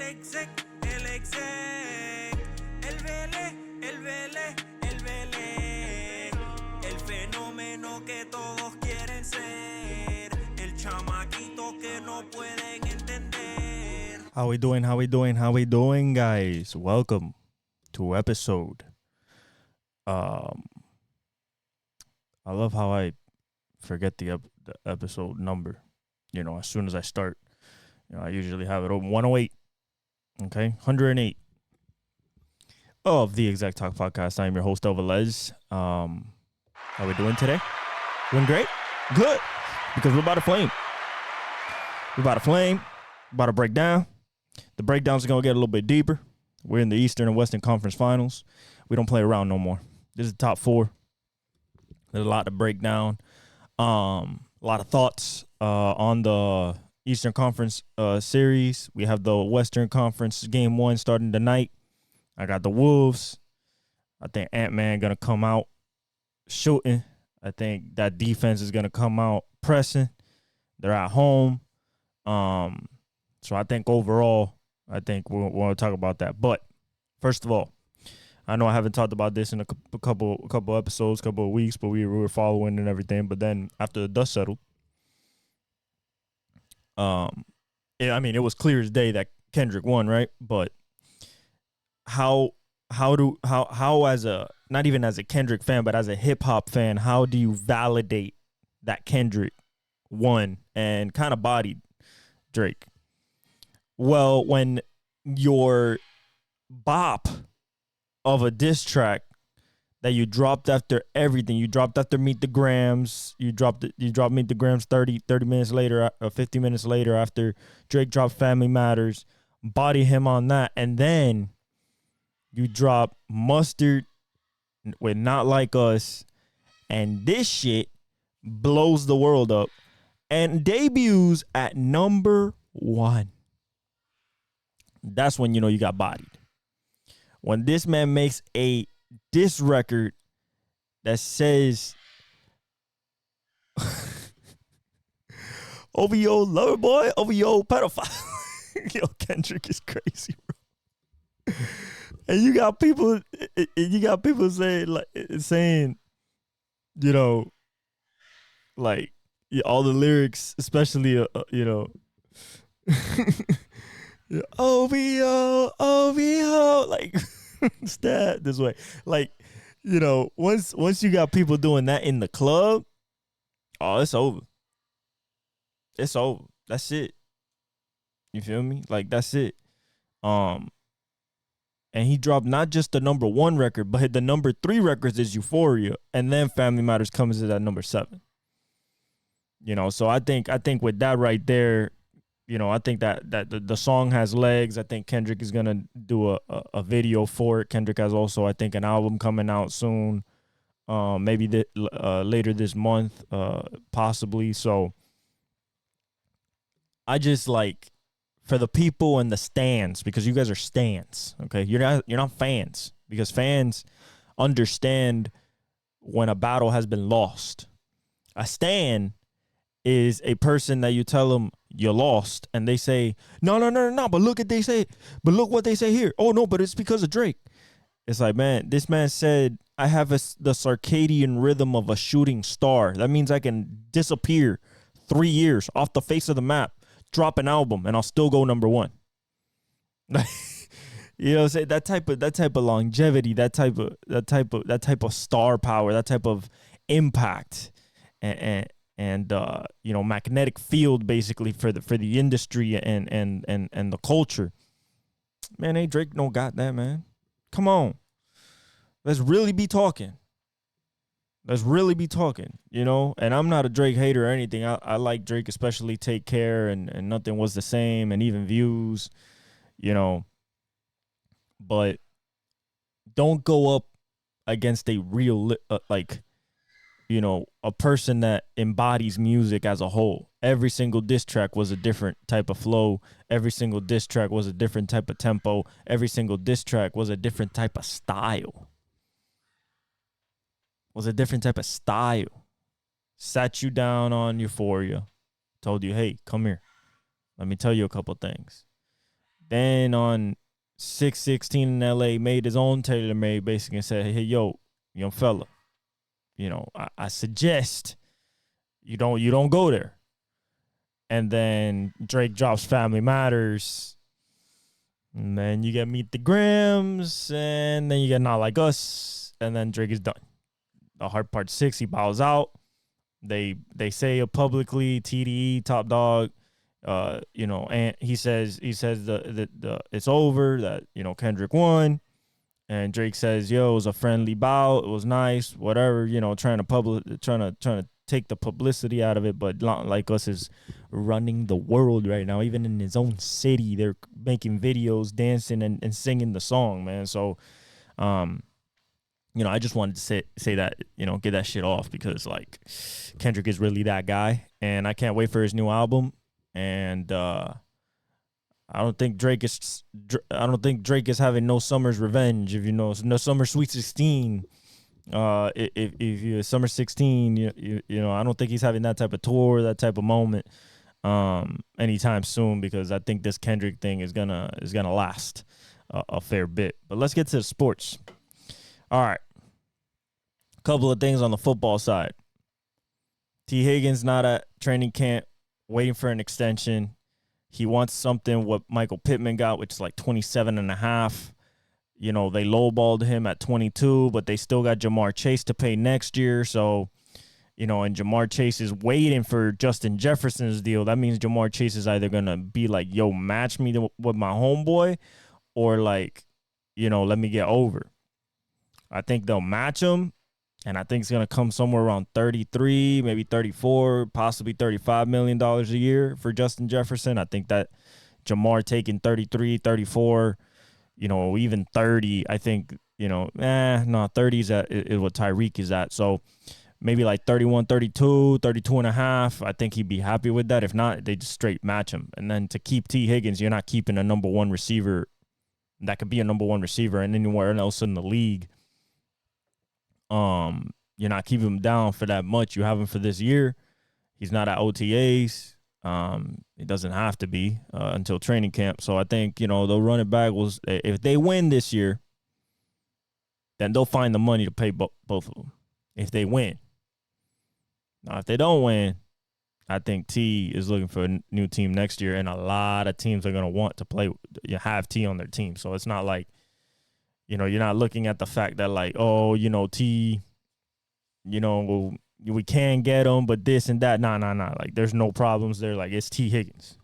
exec, el Vélez, el Vélez, el Vélez, el fenómeno que todos quieren ser, el chamaquito que no pueden entender. How we doing, guys? Welcome to episode. I love how I forget the episode number. You know, as soon as I start, I usually have it open 108. Okay, 108 of the Exact Talk podcast. I am your host, Elvalez. How we doing today? Doing great? Good. Because we're about to flame. About to break down. The breakdowns are going to get a little bit deeper. We're in the Eastern and Western Conference Finals. We don't play around no more. This is the top four. There's a lot to break down. A lot of thoughts on the Eastern Conference series. We have the Western Conference game one starting tonight. I got the Wolves. I think Ant-Man going to come out shooting. I think that defense is going to come out pressing. They're at home. So I think overall, I think we'll want to talk about that. But first of all, I know I haven't talked about this in a couple episodes, couple of weeks, but we were following and everything. But then after the dust settled, it was clear as day that Kendrick won, right? But how as a, not even as a Kendrick fan, but as a hip hop fan, how do you validate that Kendrick won and kind of bodied Drake? Well, when your bop of a diss track that you dropped after everything, you dropped after Meet the Grams, you dropped Meet the Grams 30 minutes later, or 50 minutes later after Drake dropped Family Matters, body him on that, and then you drop Mustard with Not Like Us, and this shit blows the world up and debuts at number one. That's when you know you got bodied. When this man makes a diss record that says OVO lover boy, OVO pedophile. Yo, Kendrick is crazy, bro. And you got people saying, you know, like, all the lyrics, especially OVO, like, stat this way. Like, once you got people doing that in the club, oh, it's over. It's over. That's it. You feel me? Like, that's it. And he dropped not just the number one record, but the number 3 records is Euphoria, and then Family Matters comes in at number 7. So I think with that right there, I think that the song has legs. I think Kendrick is gonna do a video for it. Kendrick has also, I think, an album coming out soon, maybe later this month, possibly. So I just, like, for the people in the stands, because you guys are stands, okay? You're not fans, because fans understand when a battle has been lost. A stan is a person that you tell them you lost, and they say, no, but look what they say here. Oh, no, but it's because of Drake. It's like, man, this man said, I have the circadian rhythm of a shooting star. That means I can disappear 3 years off the face of the map, drop an album, and I'll still go number one. Say that type of longevity, that type of star power, that type of impact, and magnetic field, basically, for the industry and the culture. Man, ain't Drake no got that, man. Come on. Let's really be talking. And I'm not a Drake hater or anything. I like Drake, especially Take Care and Nothing Was the Same, and even Views, but don't go up against a real, a person that embodies music as a whole. Every single diss track was a different type of flow. Every single diss track was a different type of tempo. Every single diss track was a different type of style. Sat you down on Euphoria. Told you, hey, come here. Let me tell you a couple things. Then on 616 in LA, made his own tailor made, basically, and said, hey, yo, young fella, I suggest you don't go there. And then Drake drops Family Matters. And then you get Meet the Grams. And then you get Not Like Us. And then Drake is done. The Hard Part 6, he bows out. They say it publicly, TDE, Top Dog, and he says the it's over, that, Kendrick won. And Drake says, yo, it was a friendly bout. It was nice, whatever, trying to take the publicity out of it. But Not Like Us is running the world right now. Even in his own city, they're making videos, dancing and singing the song, man. So, I just wanted to say that, get that shit off, because like Kendrick is really that guy, and I can't wait for his new album. And I don't think Drake is having No Summer's Revenge. If No Summer Sweet 16. If you Summer 16, I don't think he's having that type of tour, that type of moment, anytime soon, because I think this Kendrick thing is gonna last a fair bit. But let's get to the sports. All right. Couple of things on the football side. T. Higgins not at training camp, waiting for an extension. He wants something what Michael Pittman got, which is like 27.5. They lowballed him at 22, but they still got Jamar Chase to pay next year. So, and Jamar Chase is waiting for Justin Jefferson's deal. That means Jamar Chase is either going to be like, yo, match me with my homeboy, or like, let me get over. I think they'll match him. And I think it's going to come somewhere around 33, maybe 34, possibly $35 million a year for Justin Jefferson. I think that Jamar taking 33, 34, even 30, I think, 30 is what Tyreek is at. So maybe like 31, 32, 32 and a half. I think he'd be happy with that. If not, they just straight match him. And then to keep T. Higgins, you're not keeping a number one receiver that could be a number one receiver and anywhere else in the league. You're not keeping him down for that much. You have him for this year. He's not at OTAs. He doesn't have to be until training camp. So I think, the running back was, if they win this year, then they'll find the money to pay both of them if they win. Now, if they don't win, I think T is looking for a new team next year, and a lot of teams are going to want to have T on their team. So it's not like, you're not looking at the fact that like, oh, T, we can get him, but this and that. Nah. Like, there's no problems there. Like, it's T. Higgins.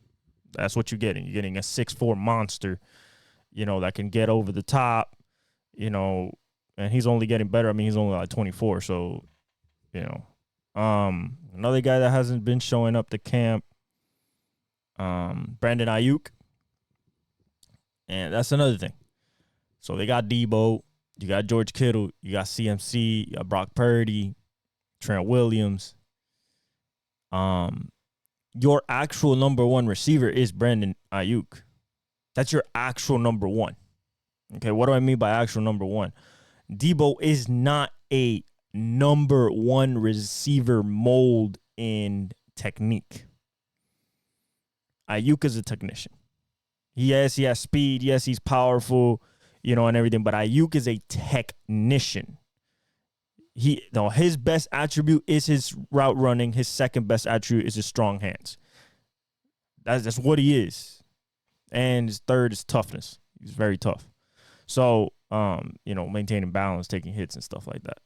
That's what you're getting. You're getting a 6'4" monster, that can get over the top, and he's only getting better. I mean, he's only like 24. So, another guy that hasn't been showing up to camp, Brandon Ayuk. And that's another thing. So they got Debo, you got George Kittle, you got CMC, you got Brock Purdy, Trent Williams. Your actual number one receiver is Brandon Ayuk. That's your actual number one. Okay, what do I mean by actual number one? Debo is not a number one receiver mold in technique. Ayuk is a technician. Yes, he has speed. Yes, he's powerful. And everything, but Ayuk is a technician. His best attribute is his route running. His second best attribute is his strong hands. That's what he is. And his third is toughness. He's very tough. So, maintaining balance, taking hits and stuff like that.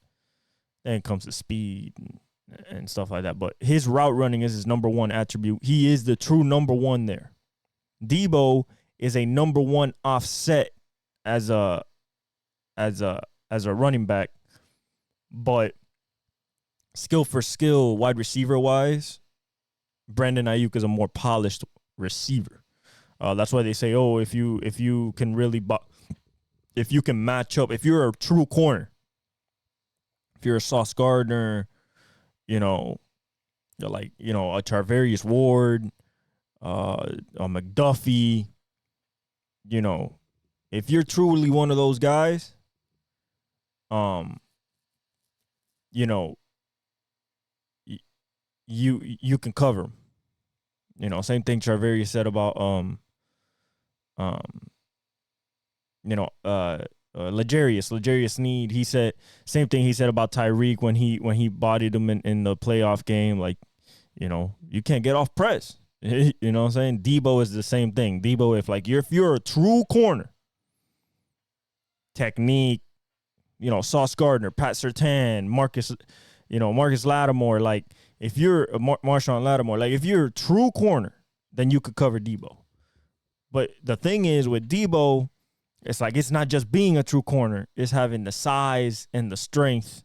Then it comes to speed and stuff like that. But his route running is his number one attribute. He is the true number one there. Debo is a number one offset as a running back, but skill for skill, wide receiver wise, Brandon Ayuk is a more polished receiver. That's why they say, oh, if you can really, if you can match up, if you're a true corner, if you're a Sauce Gardner, you're like, a Charvarius Ward, a McDuffie, if you're truly one of those guys, you can cover him. Same thing Charvarius said about L'Jarius Sneed. He said same thing he said about Tyreek when he bodied him in the playoff game. Like, you can't get off press. You know what I'm saying? Debo is the same thing. Debo, if you're a true corner, technique, Sauce Gardner, Pat Surtain, Marcus Lattimore, like if you're Marshawn Lattimore, like if you're a true corner, then you could cover Debo. But the thing is with Debo, it's like it's not just being a true corner, it's having the size and the strength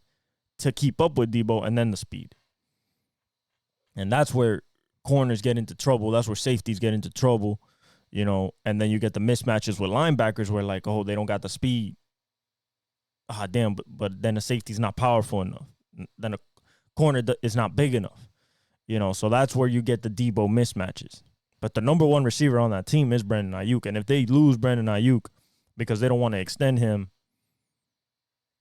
to keep up with Debo and then the speed. And that's where corners get into trouble. That's where safeties get into trouble, and then you get the mismatches with linebackers where like, oh, they don't got the speed. Ah, damn, but then the safety's not powerful enough. Then a corner is not big enough, so that's where you get the Debo mismatches. But the number one receiver on that team is Brandon Ayuk. And if they lose Brandon Ayuk because they don't want to extend him,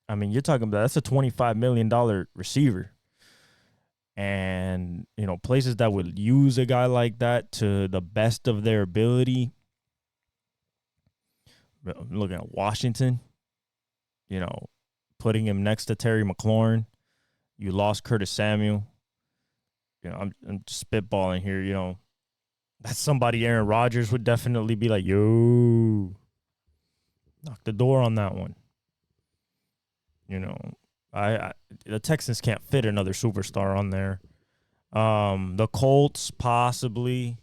I mean, you're talking about that's a $25 million receiver. And, places that would use a guy like that to the best of their ability. I'm looking at Washington, putting him next to Terry McLaurin. You lost Curtis Samuel. I'm just spitballing here, That's somebody Aaron Rodgers would definitely be like, yo, knock the door on that one. The Texans can't fit another superstar on there. The Colts possibly,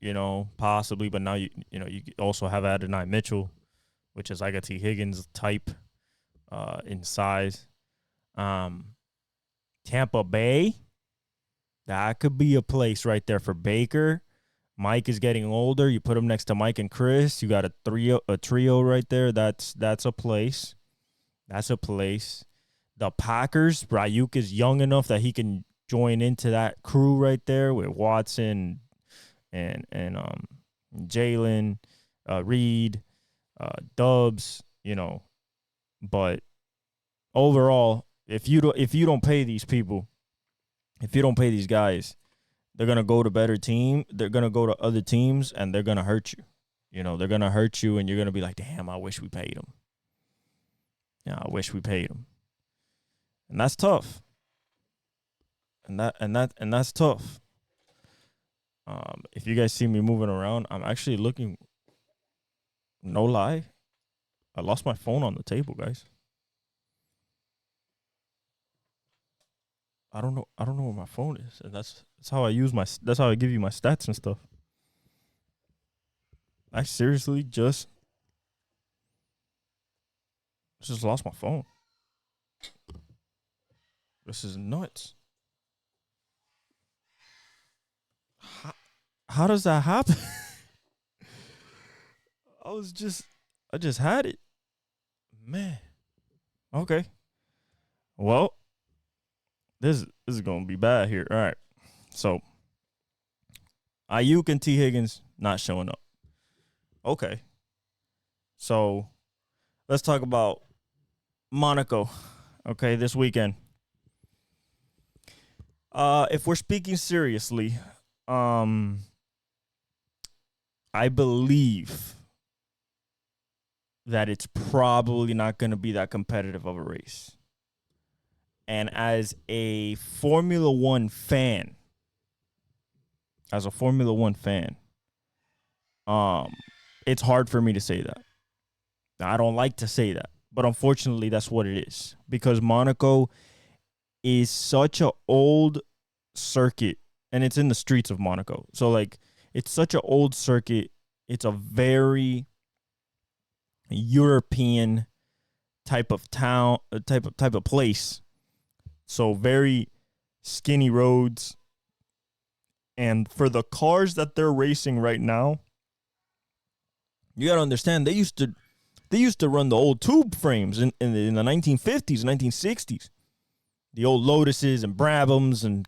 but now you also have Adonai Mitchell, which is like a T. Higgins type in size. Tampa Bay, that could be a place right there for Baker. Mike is getting older. You put him next to Mike and Chris. You got a trio right there. That's a place. That's a place. The Packers, Ayuk is young enough that he can join into that crew right there with Watson and Jalen, Reed, Dubs, But overall, if you don't pay these people, if you don't pay these guys, they're gonna go to better team. They're gonna go to other teams and they're gonna hurt you. They're gonna hurt you, and you're gonna be like, damn, I wish we paid him. Yeah, I wish we paid him. And that's tough. And that's tough. If you guys see me moving around, I'm actually looking. No lie, I lost my phone on the table, guys. I don't know where my phone is, and that's how I give you my stats and stuff. I seriously just lost my phone. This is nuts. How does that happen? I just had it. Man. Okay. Well, this is going to be bad here. All right. So, Ayuk and T. Higgins not showing up. Okay. So, let's talk about Monaco. Okay, this weekend. If we're speaking seriously, I believe that it's probably not going to be that competitive of a race. And as a Formula One fan, it's hard for me to say that. I don't like to say that, but unfortunately, that's what it is. Because Monaco is such an old circuit, and it's in the streets of Monaco. So, like, it's such an old circuit. It's a very European type of town, type of place. So very skinny roads. And for the cars that they're racing right now, you got to understand, they used to run the old tube frames in the 1950s, 1960s. The old Lotuses and Brabhams and,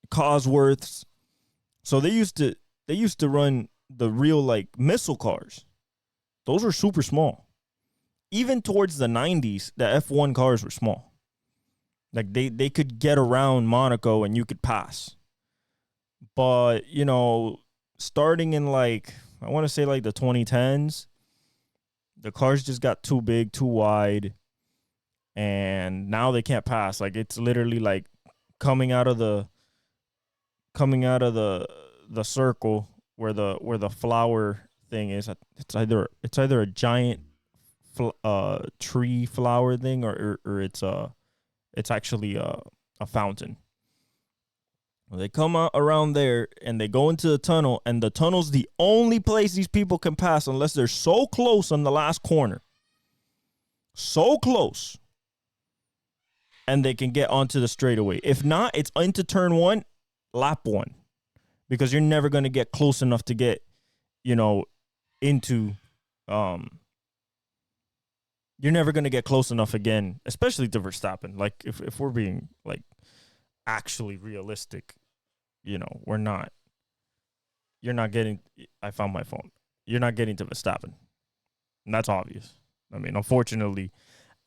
Cosworths. So they used to run the real, like, missile cars. Those were super small. Even towards the 90s, the F1 cars were small. Like, they could get around Monaco and you could pass. But, starting in, like, I want to say like the 2010s. The cars just got too big, too wide, and now they can't pass. Like it's literally like coming out of the circle where the flower thing is. It's either a giant tree flower thing or it's actually a fountain. They come out around there and they go into the tunnel, and the tunnel's the only place these people can pass unless they're so close on the last corner. So close. And they can get onto the straightaway. If not, it's into turn 1, lap 1. Because you're never going to get close enough to get, into you're never going to get close enough again, especially to Verstappen. Like if we're being like actually realistic, you're not getting, I found my phone. You're not getting to Verstappen. And that's obvious. I mean, unfortunately,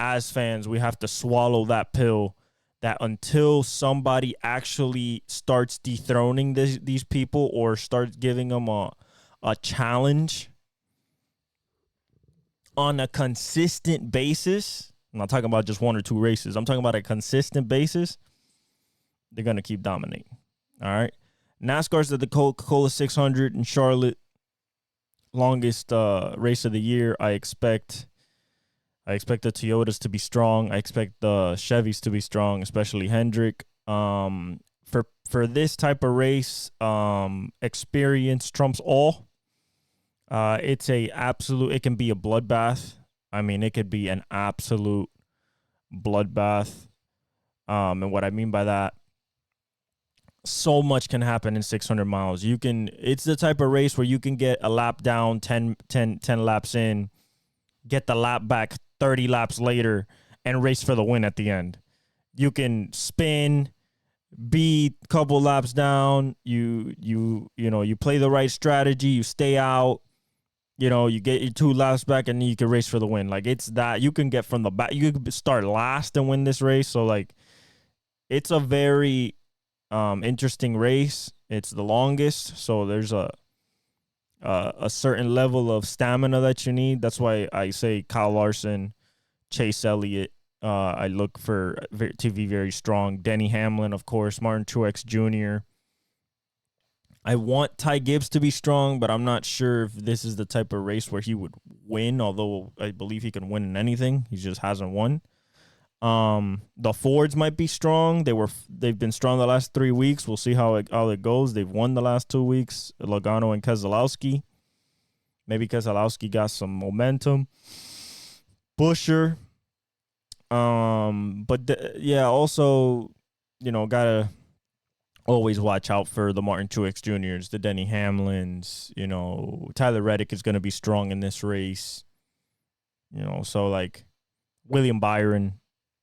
as fans, we have to swallow that pill that until somebody actually starts dethroning these people or starts giving them a challenge on a consistent basis, I'm not talking about just 1 or 2 races, I'm talking about a consistent basis, they're going to keep dominating. All right. NASCAR's at the Coca-Cola 600 in Charlotte. Longest race of the year. I expect the Toyotas to be strong. I expect the Chevys to be strong, especially Hendrick. For this type of race, experience trumps all. It can be a bloodbath. I mean, it could be an absolute bloodbath. And what I mean by that, so much can happen in 600 miles. It's the type of race where you can get a lap down 10 laps in, get the lap back 30 laps later, and race for the win at the end. You can spin, be a couple laps down, you play the right strategy, you stay out, you get your 2 laps back, and then you can race for the win. Like, it's that you can get from the back. You can start last and win this race. So, like, it's a very interesting race. It's the longest, so there's a certain level of stamina that you need. That's why I say Kyle Larson, Chase Elliott, I look for to be very strong. Denny Hamlin, of course, Martin Truex Jr. I want Ty Gibbs to be strong, but I'm not sure if this is the type of race where he would win, although I believe he can win in anything. He just hasn't won. The Fords might be strong. They've been strong the last 3 weeks. We'll see how it goes. They've won the last 2 weeks. Logano and Keselowski. Maybe Keselowski got some momentum. Buescher. Also, gotta always watch out for the Martin Truex Jr.'s, the Denny Hamlins. Tyler Reddick is going to be strong in this race. So like William Byron.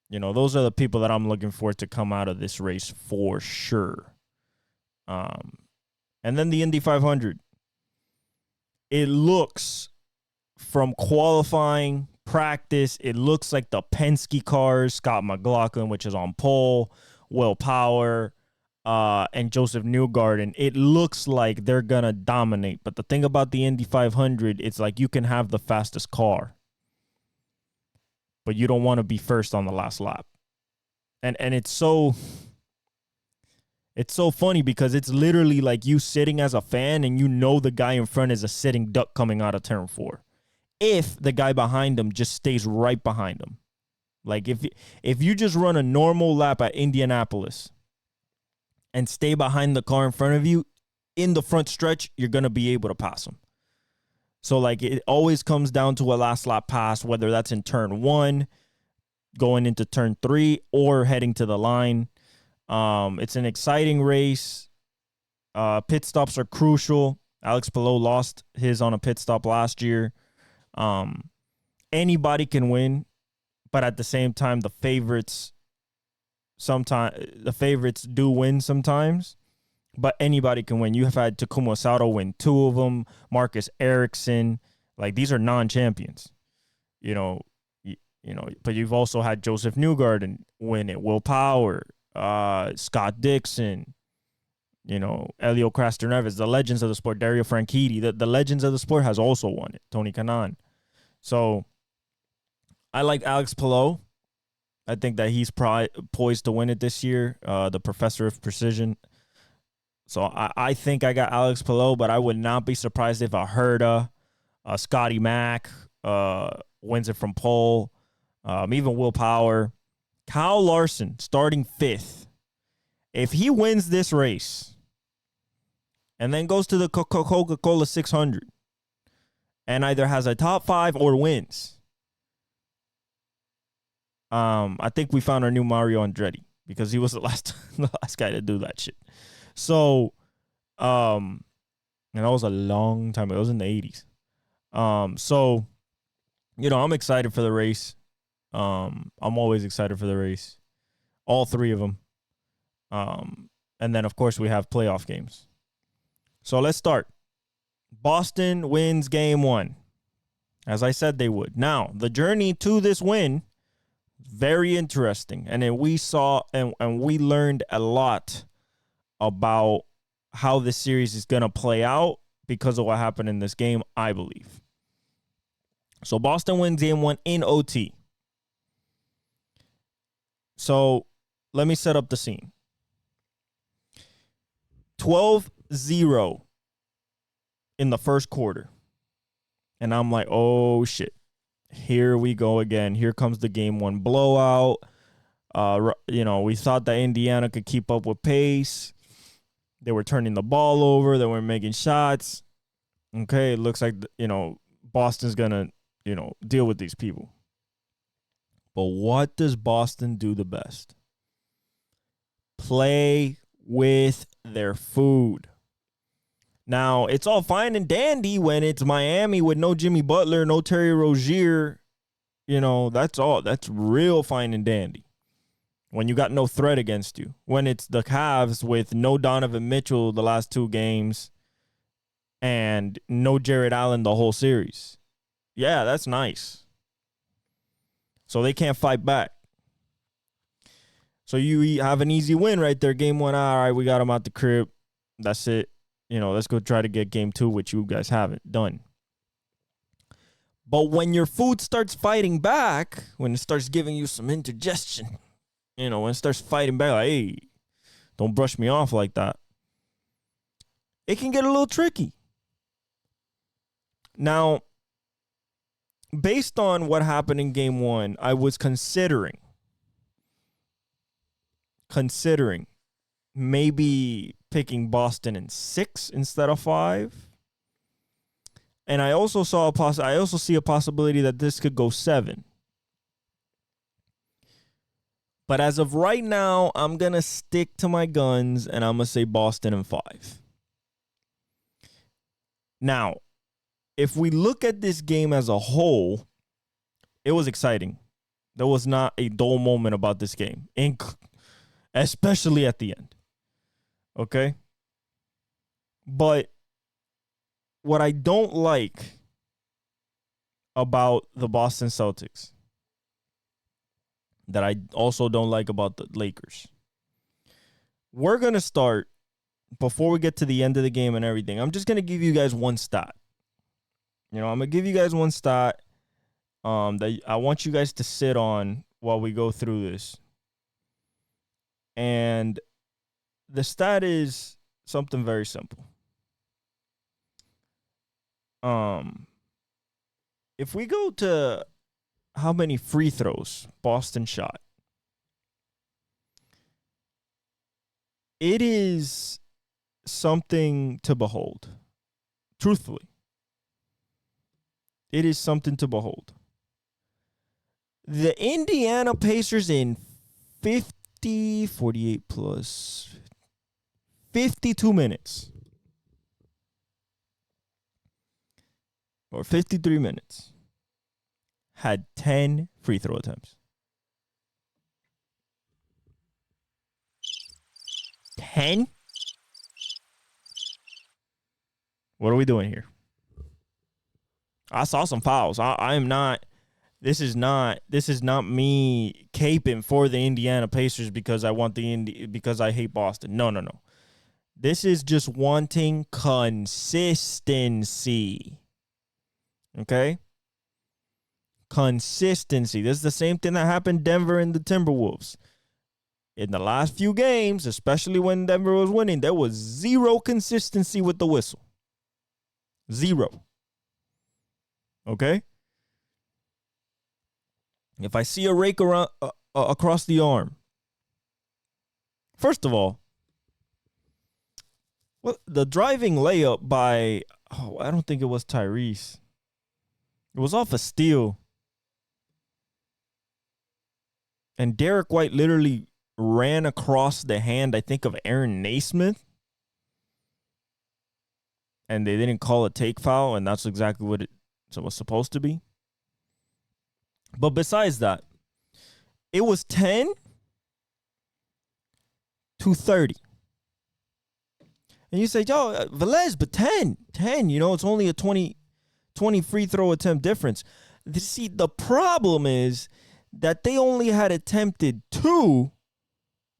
Those are the people that I'm looking for to come out of this race for sure. And then the Indy 500. It looks, from qualifying, practice, it looks like the Penske cars, Scott McLaughlin, which is on pole, Will Power, and Joseph Newgarden. It looks like they're going to dominate. But the thing about the Indy 500, it's like you can have the fastest car, but you don't want to be first on the last lap. And it's so funny because it's literally like you sitting as a fan and the guy in front is a sitting duck coming out of turn 4. If the guy behind him just stays right behind him. Like if you just run a normal lap at Indianapolis and stay behind the car in front of you, in the front stretch, you're going to be able to pass him. So, like, it always comes down to a last lap pass, whether that's in turn 1, going into turn 3, or heading to the line. It's an exciting race. Pit stops are crucial. Alex Palou lost his on a pit stop last year. Anybody can win, but at the same time, the favorites do win sometimes. But anybody can win. You have had Takuma Sato win 2 of them. Marcus Ericsson. Like, these are non-champions. But you've also had Joseph Newgarden win it. Will Power. Scott Dixon. Elio Castroneves, the legends of the sport, Dario Franchitti, the legends of the sport has also won it, Tony Kanaan. So I like Alex Palou. I think that he's poised to win it this year, the professor of precision. So I think I got Alex Palou, but I would not be surprised if a Herta, Scotty Mack wins it from pole, even Will Power. Kyle Larson starting 5th. If he wins this race and then goes to the Coca-Cola 600 and either has a top 5 or wins, I think we found our new Mario Andretti because he was the last guy to do that shit. So, and that was a long time ago. It was in the 80s. So, I'm excited for the race. I'm always excited for the race. All 3 of them. And then, of course, we have playoff games. So let's start. Boston wins game 1. As I said they would. Now, the journey to this win, very interesting. And then we saw and we learned a lot about how this series is going to play out because of what happened in this game, I believe. So Boston wins game 1 in OT. So let me set up the scene. 12-0 in the first quarter. And I'm like, oh, shit. Here we go again. Here comes the game 1 blowout. We thought that Indiana could keep up with pace. They were turning the ball over. They were making shots. Okay, it looks like, Boston's going to, deal with these people. But what does Boston do the best? Play with their food. Now, it's all fine and dandy when it's Miami with no Jimmy Butler, no Terry Rozier. That's all. That's real fine and dandy. When you got no threat against you. When it's the Cavs with no Donovan Mitchell the last 2 games and no Jared Allen the whole series. Yeah, that's nice. So they can't fight back. So you have an easy win right there. Game 1, all right, we got them out the crib. That's it. Let's go try to get game 2, which you guys haven't done. But when your food starts fighting back, when it starts giving you some indigestion, when it starts fighting back, like, hey, don't brush me off like that, it can get a little tricky. Now, based on what happened in game 1, I was considering maybe picking Boston in 6 instead of 5. And I also see a possibility that this could go 7. But as of right now, I'm going to stick to my guns and I'm going to say Boston in 5. Now, if we look at this game as a whole, it was exciting. There was not a dull moment about this game, especially at the end. Okay? But what I don't like about the Boston Celtics, that I also don't like about the Lakers, we're going to start, before we get to the end of the game and everything, I'm just going to give you guys one stat. I'm going to give you guys one stat that I want you guys to sit on while we go through this. And the stat is something very simple. If we go to how many free throws Boston shot, it is something to behold. Truthfully, it is something to behold. The Indiana Pacers in 48 plus 52 minutes or 53 minutes had 10 free throw attempts. 10? What are we doing here? I saw some fouls. I am not. This is not me caping for the Indiana Pacers because I want because I hate Boston. No. This is just wanting consistency. Okay? Consistency. This is the same thing that happened Denver and the Timberwolves. In the last few games, especially when Denver was winning, there was zero consistency with the whistle. Zero. Okay? If I see a rake around across the arm, first of all, the driving layup by, I don't think it was Tyrese. It was off a steal. And Derek White literally ran across the hand, I think, of Aaron Naismith. And they didn't call a take foul, and that's exactly what it was supposed to be. But besides that, it was 10-30. And you say, yo, Velez, but 10, it's only a 20 free throw attempt difference. See, the problem is that they only had attempted 2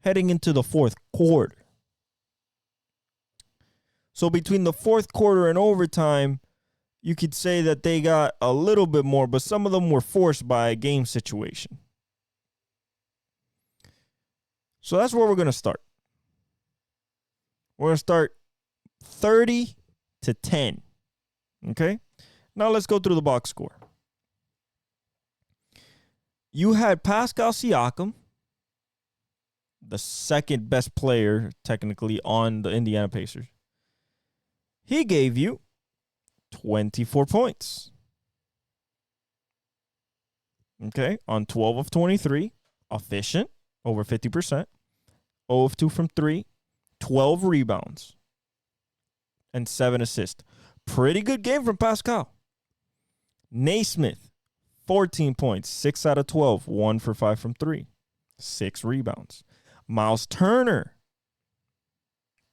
heading into the fourth quarter. So between the fourth quarter and overtime, you could say that they got a little bit more, but some of them were forced by a game situation. So that's where we're going to start. We're going to start 30-10. Okay? Now let's go through the box score. You had Pascal Siakam, the second best player technically on the Indiana Pacers. He gave you 24 points. Okay, on 12 of 23, efficient, over 50%. 0 of 2 from 3, 12 rebounds, and 7 assists. Pretty good game from Pascal. Naismith, 14 points, 6 out of 12, 1 for 5 from 3, 6 rebounds. Miles Turner,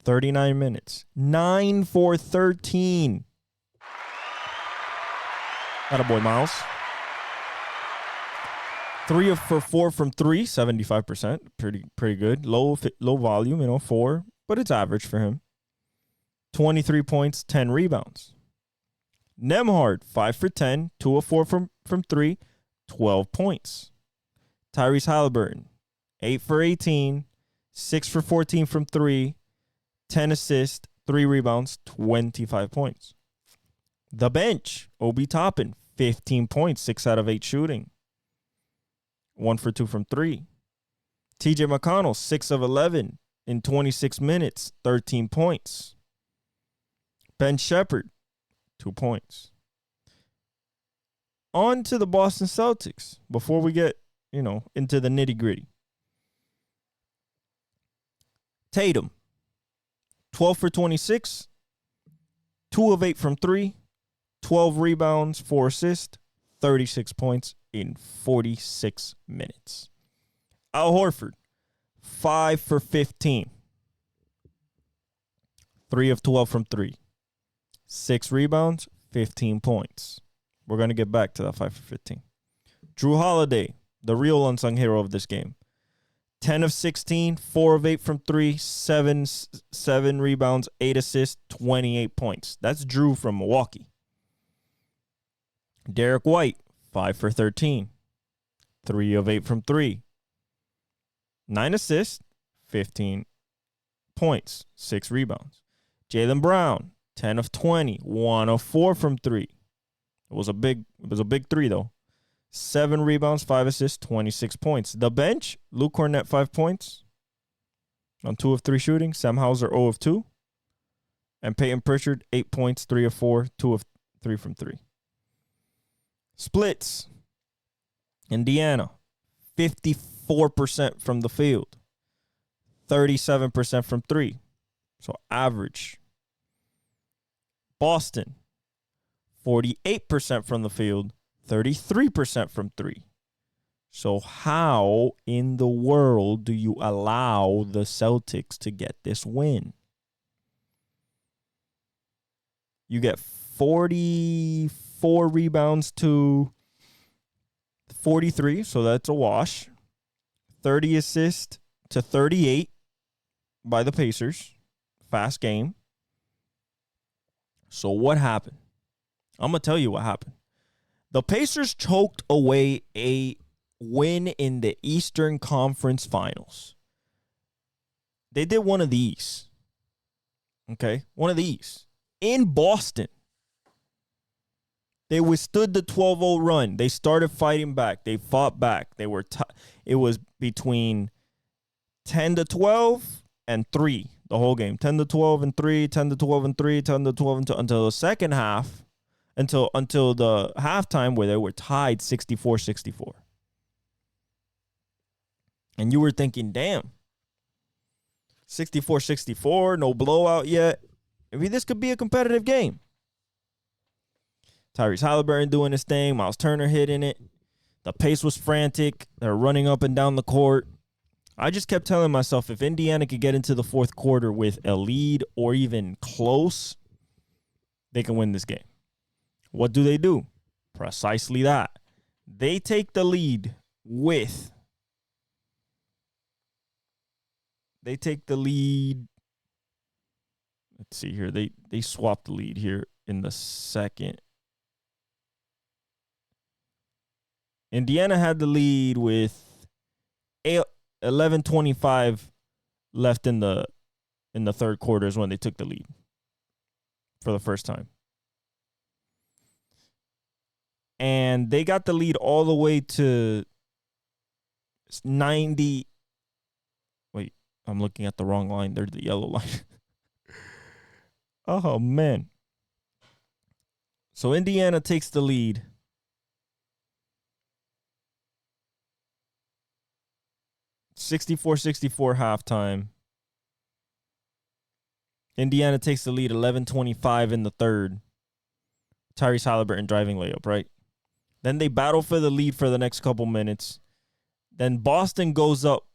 39 minutes, 9 for 13. Attaboy, Miles. 3 for 4 from 3, 75%. Pretty good. Low volume, 4, but it's average for him. 23 points, 10 rebounds. Nembhard, 5 for 10, 2 of 4 from 3, 12 points. Tyrese Halliburton, 8 for 18, 6 for 14 from 3, 10 assists, 3 rebounds, 25 points. The bench, Obi Toppin, 15 points, 6 out of 8 shooting. 1 for 2 from 3. TJ McConnell, 6 of 11 in 26 minutes, 13 points. Ben Shepherd, 2 points. On to the Boston Celtics before we get, into the nitty-gritty. Tatum, 12 for 26, 2 of 8 from 3, 12 rebounds, 4 assists, 36 points in 46 minutes. Al Horford, 5 for 15, 3 of 12 from 3, 6 rebounds, 15 points. We're going to get back to that 5 for 15. Drew Holiday, the real unsung hero of this game. 10 of 16, 4 of 8 from 3, 7 rebounds, 8 assists, 28 points. That's Drew from Milwaukee. Derek White, 5 for 13, 3 of 8 from 3, 9 assists, 15 points, 6 rebounds. Jaylen Brown, 10 of 20, 1 of 4 from 3. It was a big 3 though. 7 rebounds, 5 assists, 26 points. The bench, Luke Cornett, 5 points on 2 of 3 shooting. Sam Hauser, 0 of 2. And Peyton Pritchard, 8 points, 3 of 4, 2 of 3 from 3. Splits. Indiana, 54% from the field. 37% from 3. So average. Boston, 48% from the field. 33% from 3. So how in the world do you allow the Celtics to get this win? You get 44 rebounds to 43, so that's a wash. 30 assists to 38 by the Pacers. fast game. So what happened? I'm going to tell you what happened. The Pacers choked away a win in the Eastern Conference Finals. They did one of these. Okay? One of these. In Boston. They withstood the 12-0 run. They started fighting back. They fought back. They were it was between 10-12 and 3 the whole game. 10-12 and 3, 10-12 and 3, 10-12 and 2 until the second half, until the halftime where they were tied 64-64. And you were thinking, damn, 64-64, no blowout yet. Maybe this could be a competitive game. Tyrese Halliburton doing his thing. Miles Turner hitting it. The pace was frantic. They're running up and down the court. I just kept telling myself, if Indiana could get into the fourth quarter with a lead or even close, they can win this game. What do? Precisely that. They take the lead with... Let's see here. They swapped the lead here in the second. Indiana had the lead with 11:25 left in the third quarter is when they took the lead for the first time. And they got the lead all the way to 90. Wait, I'm looking at the wrong line. There's the yellow line. Oh, man. So Indiana takes the lead. (64-64) halftime. Indiana takes the lead 11:25 in the third. Tyrese Halliburton driving layup, right? Then they battle for the lead for the next couple minutes. Then Boston goes up.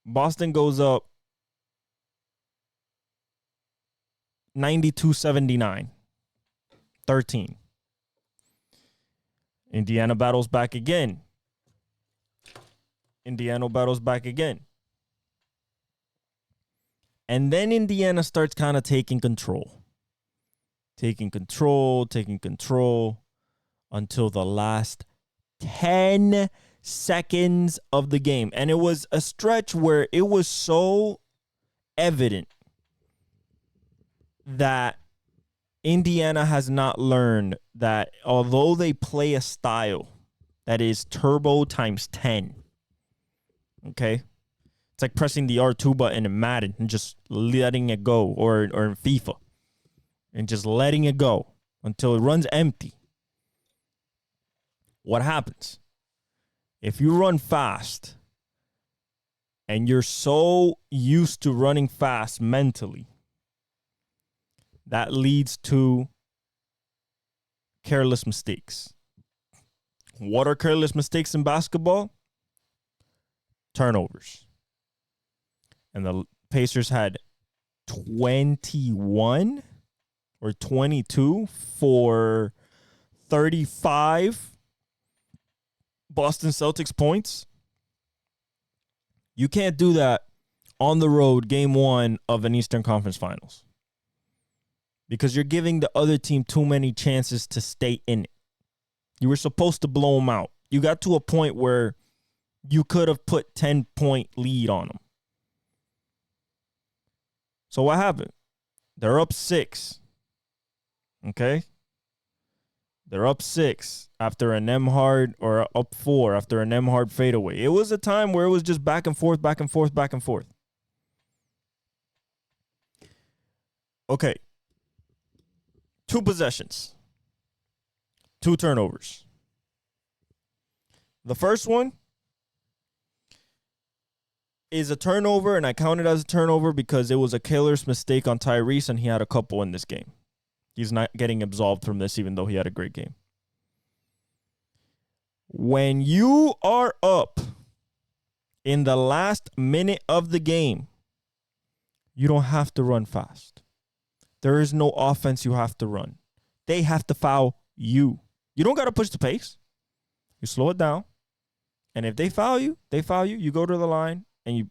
Boston goes up 92-79. 13. Indiana battles back again. And then Indiana starts kind of taking control until the last 10 seconds of the game. And it was a stretch where it was so evident that Indiana has not learned that although they play a style that is turbo times 10, okay? It's like pressing the R2 button in Madden and just letting it go, or in FIFA, and just letting it go until it runs empty. What happens? If you run fast and you're so used to running fast mentally, that leads to careless mistakes. What are careless mistakes in basketball? Turnovers. And the Pacers had 21 or 22 for 35 Boston Celtics points. You can't do that on the road, game one of an Eastern Conference Finals, because you're giving the other team too many chances to stay in it. You were supposed to blow them out. You got to a point where you could have put 10-point lead on them. So what happened? They're up 6. Okay? They're up 6 after a Nembhard, or up 4 after a Nembhard fadeaway. It was a time where it was just back and forth. Okay. 2 possessions. 2 turnovers. The first one is a turnover, and I count it as a turnover because it was a killer's mistake on Tyrese, and he had a couple in this game. He's not getting absolved from this, even though he had a great game. When you are up in the last minute of the game, you don't have to run fast. There is no offense you have to run. They have to foul you. You don't got to push the pace. You slow it down, And if they foul you, you go to the line and you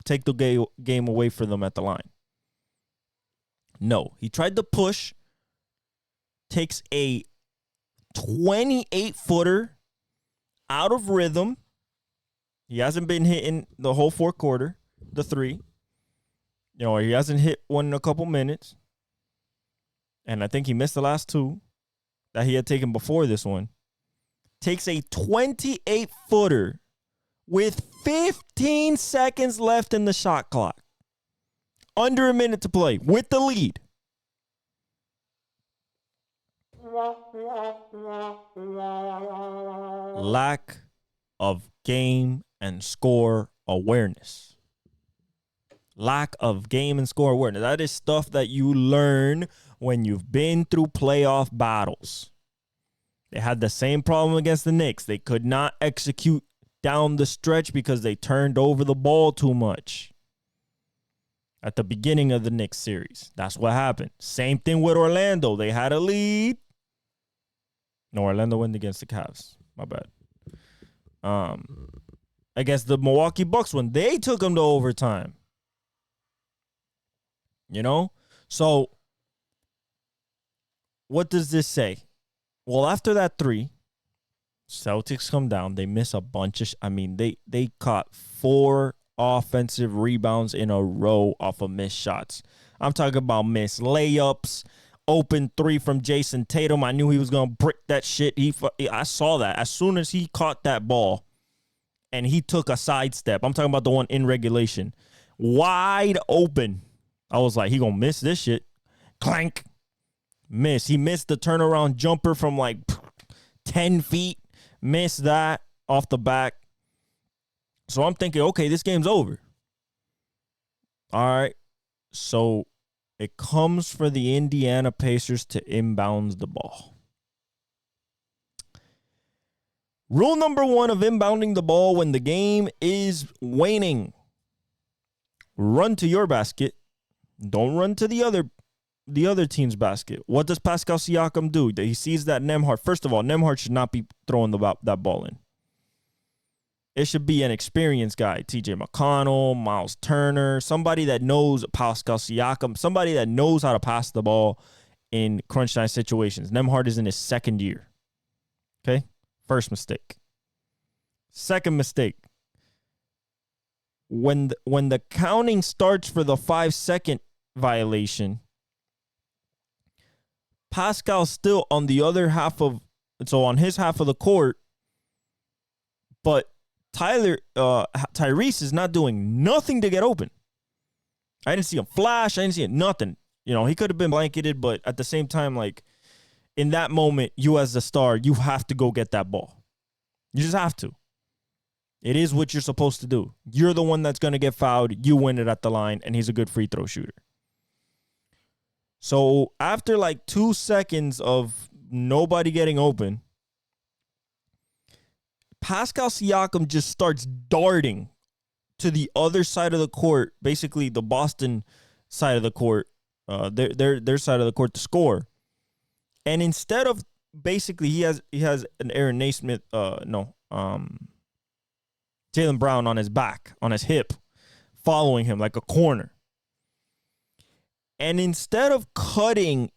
take the game away for them at the line. No, he tried to push, takes a 28-footer out of rhythm. He hasn't been hitting the whole fourth quarter, the three. You know, he hasn't hit one in a couple minutes. And I think he missed the last two that he had taken before this one. Takes a 28-footer with 15 seconds left in the shot clock. Under a minute to play with the lead. Lack of game and score awareness. Lack of game and score awareness. That is stuff that you learn when you've been through playoff battles. They had the same problem against the Knicks. They could not execute down the stretch because they turned over the ball too much at the beginning of the Knicks series. That's what happened. Same thing with Orlando. They had a lead. No, Orlando went against the Cavs. My bad. Against the Milwaukee Bucks when they took them to overtime. You know? So, what does this say? Well, after that three, Celtics come down. They miss a bunch of they caught 4 offensive rebounds in a row off of missed shots. I'm talking about missed layups, open 3 from Jason Tatum. I knew he was going to brick that shit. I saw that. As soon as he caught that ball and he took a sidestep, I'm talking about the one in regulation, wide open. I was like, he going to miss this shit. Clank. Miss. He missed the turnaround jumper from like 10 feet. Missed that off the back. So I'm thinking, okay, this game's over. All right. So it comes for the Indiana Pacers to inbound the ball. Rule number 1 of inbounding the ball when the game is waning. Run to your basket. Don't run to the other team's basket. What does Pascal Siakam do? He sees that Nembhard. First of all, Nembhard should not be throwing that ball in. It should be an experienced guy. TJ McConnell, Miles Turner, somebody that knows Pascal Siakam, somebody that knows how to pass the ball in crunch time situations. Nembhard is in his second year. Okay? First mistake. Second mistake. When the counting starts for the 5-second violation, Pascal's still on the other half on his half of the court, but Tyrese is not doing nothing to get open. I didn't see him flash. I didn't see nothing. You know, he could have been blanketed, but at the same time, like, in that moment, you as the star, you have to go get that ball. You just have to. It is what you're supposed to do. You're the one that's going to get fouled. You win it at the line, and he's a good free throw shooter. So after like 2 seconds of nobody getting open, Pascal Siakam just starts darting to the other side of the court, basically the Boston side of the court, their side of the court to score. And instead of basically he has an Aaron Naismith, Jaylen Brown on his back, on his hip, following him like a corner. And instead of cutting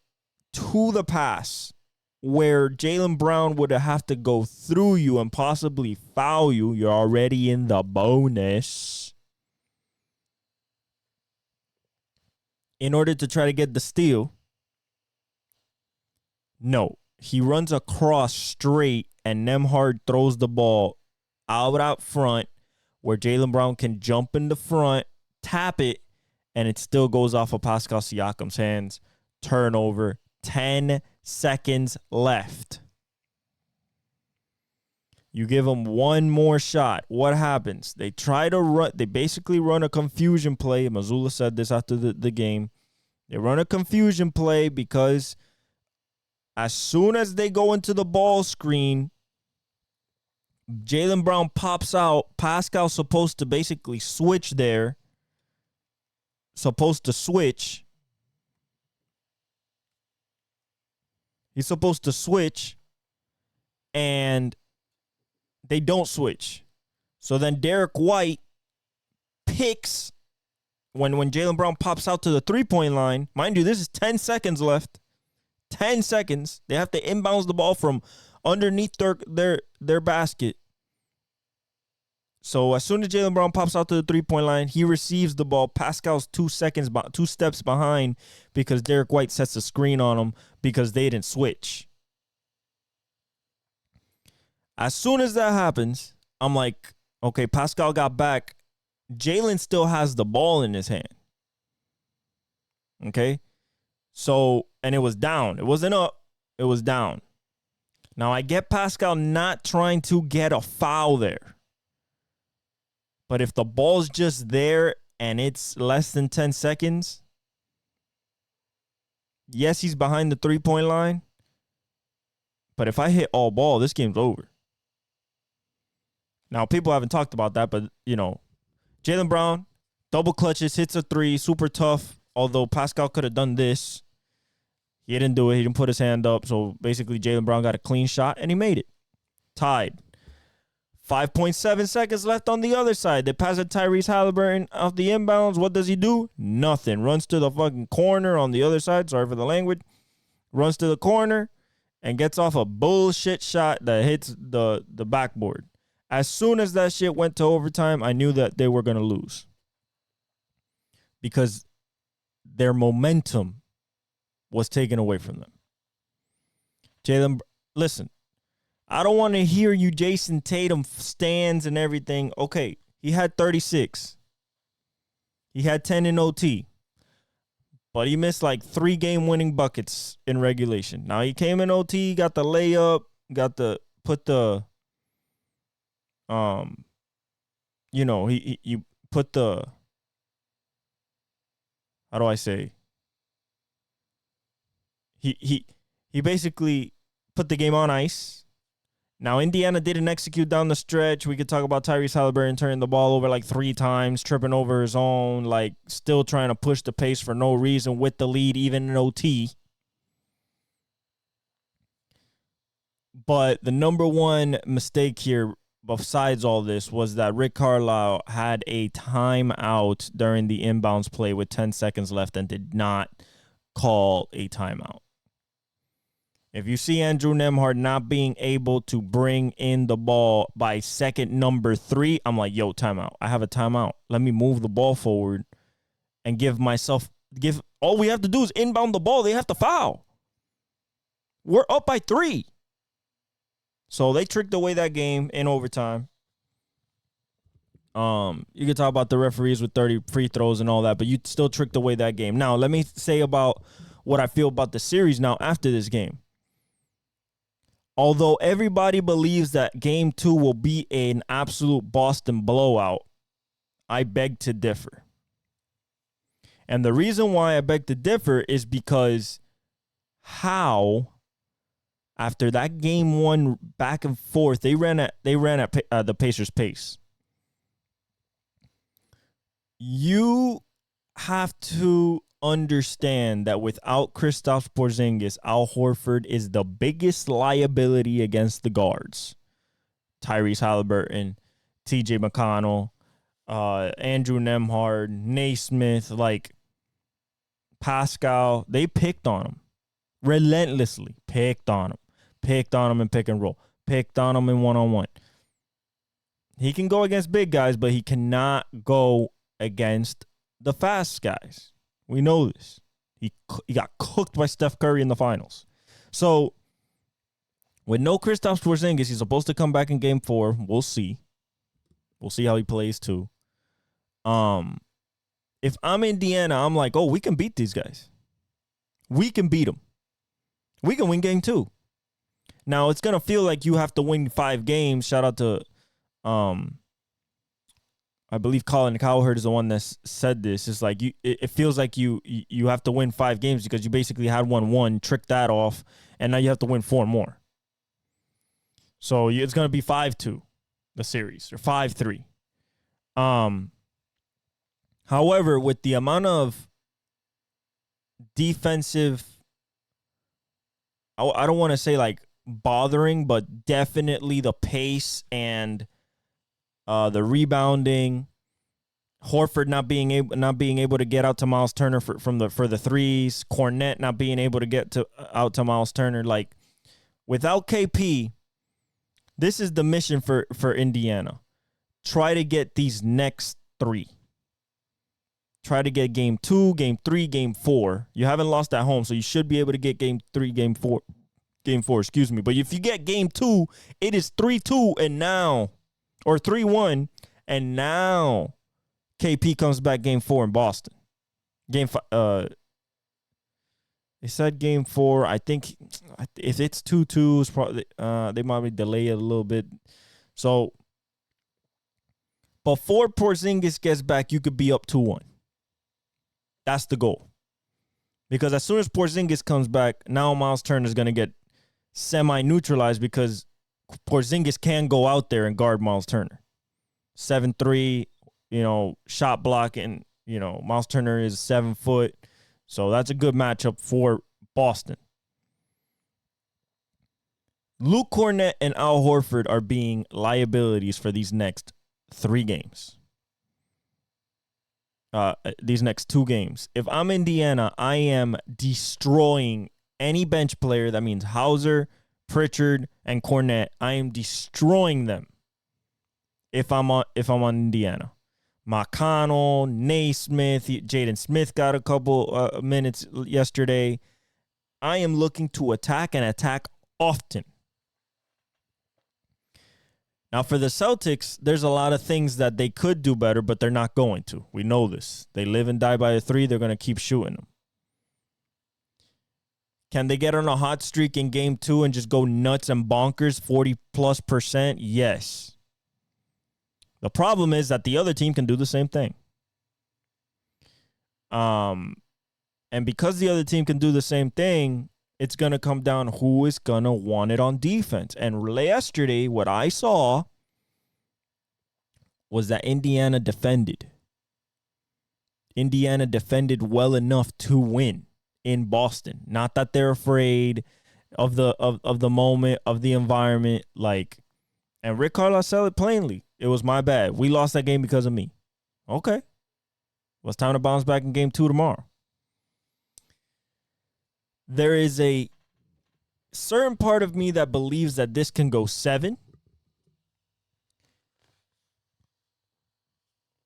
to the pass where Jaylen Brown would have to go through you and possibly foul you, you're already in the bonus. In order to try to get the steal, no, he runs across straight and Nembhard throws the ball out front where Jaylen Brown can jump in the front, tap it, and it still goes off of Pascal Siakam's hands. Turnover. 10 seconds left. You give them one more shot. What happens? They try to run. They basically run a confusion play. Mazzulla said this after the game. They run a confusion play because as soon as they go into the ball screen, Jaylen Brown pops out. Pascal's supposed to basically switch there. Supposed to switch. He's supposed to switch. And They don't switch. So then Derek White picks when Jaylen Brown pops out to the 3-point line. Mind you, this is 10 seconds left. 10 seconds. They have to inbounds the ball from underneath their basket. So as soon as Jaylen Brown pops out to the 3-point line, he receives the ball. Pascal's 2 steps behind because Derek White sets a screen on him because they didn't switch. As soon as that happens, I'm like, okay, Pascal got back. Jaylen still has the ball in his hand. Okay? So, and it was down. It wasn't up. It was down. Now, I get Pascal not trying to get a foul there. But if the ball's just there and it's less than 10 seconds, yes, he's behind the 3-point line. But if I hit all ball, this game's over. Now, people haven't talked about that, but, Jaylen Brown, double clutches, hits a 3, super tough. Although Pascal could have done this. He didn't do it. He didn't put his hand up. So basically, Jaylen Brown got a clean shot, and he made it. Tied. 5.7 seconds left on the other side. They pass it Tyrese Halliburton off the inbounds. What does he do? Nothing. Runs to the fucking corner on the other side. Sorry for the language. Runs to the corner and gets off a bullshit shot that hits the backboard. As soon as that shit went to overtime, I knew that they were going to lose. Because their momentum was taken away from them. Jaylen, listen. I don't want to hear you Jason Tatum stands and everything. Okay, he had 36. He had 10 in OT. But he missed like 3 game-winning buckets in regulation. Now, he came in OT, got the layup, he put the, how do I say? He basically put the game on ice. Now, Indiana didn't execute down the stretch. We could talk about Tyrese Halliburton turning the ball over like 3 times, tripping over his own, like still trying to push the pace for no reason with the lead, even in OT. But the number one mistake here, besides all this, was that Rick Carlisle had a timeout during the inbounds play with 10 seconds left and did not call a timeout. If you see Andrew Nembhard not being able to bring in the ball by second number 3, I'm like, yo, timeout. I have a timeout. Let me move the ball forward and all we have to do is inbound the ball. They have to foul. We're up by 3. So they tricked away that game in overtime. You can talk about the referees with 30 free throws and all that, but you still tricked away that game. Now, let me say about what I feel about the series now after this game. Although everybody believes that Game 2 will be an absolute Boston blowout, I beg to differ. And the reason why I beg to differ is because how, after that Game 1 back and forth, they ran at the Pacers' pace. You have to understand that without Kristaps Porzingis, Al Horford is the biggest liability against the guards. Tyrese Halliburton, TJ McConnell, Andrew Nembhard, Naismith, like Pascal, they picked on him. Relentlessly picked on him. Picked on him in pick and roll. Picked on him in one-on-one. He can go against big guys, but he cannot go against the fast guys. We know this. He got cooked by Steph Curry in the finals. So, with no Kristaps Porzingis, he's supposed to come back in Game 4. We'll see. We'll see how he plays, too. If I'm Indiana, I'm like, oh, we can beat these guys. We can beat them. We can win Game 2. Now, it's going to feel like you have to win 5 games. Shout out to I believe Colin Cowherd is the one that said this. It's like it feels like you have to win 5 games because you basically had 1-1, tricked that off, and now you have to win 4 more. So it's going to be 5-2, the series, or 5-3. However, with the amount of defensive, I don't want to say like bothering, but definitely the pace and the rebounding. Horford not being able to get out to Miles Turner for the threes. Kornet not being able to get out to Miles Turner. Like, without KP, this is the mission for Indiana. Try to get these next 3. Try to get game 2, game 3, game 4. You haven't lost at home, so you should be able to get game 3, game 4. Excuse me. But if you get game 2, it is 3-2 and now, or 3-1, and now KP comes back game 4 in Boston. Game 5. They said game 4. I think if it's 2-2, it's probably they might delay it a little bit. So before Porzingis gets back, you could be up 2-1. That's the goal. Because as soon as Porzingis comes back, now Miles Turner is going to get semi-neutralized because Porzingis can go out there and guard Miles Turner. 7'3", shot blocking. Miles Turner is 7 foot. So that's a good matchup for Boston. Luke Kornet and Al Horford are being liabilities for these next 3 games. These next 2 games. If I'm Indiana, I am destroying any bench player. That means Hauser, Pritchard, and Kornet. I am destroying them. If I'm on Indiana, McConnell, Naismith, Jaden Smith got a couple minutes yesterday. I am looking to attack and attack often. Now, for the Celtics, there's a lot of things that they could do better, but they're not going to. We know this. They live and die by a 3. They're going to keep shooting them. Can they get on a hot streak in game 2 and just go nuts and bonkers, 40+%? Yes. The problem is that the other team can do the same thing. And because the other team can do the same thing, it's going to come down who is going to want it on defense. And yesterday, what I saw was that Indiana defended. Indiana defended well enough to win in Boston. Not that they're afraid of the moment, of the environment. And Rick Carlisle said it plainly. It was my bad. We lost that game because of me. Okay. Well, it's time to bounce back in game 2 tomorrow. There is a certain part of me that believes that this can go 7.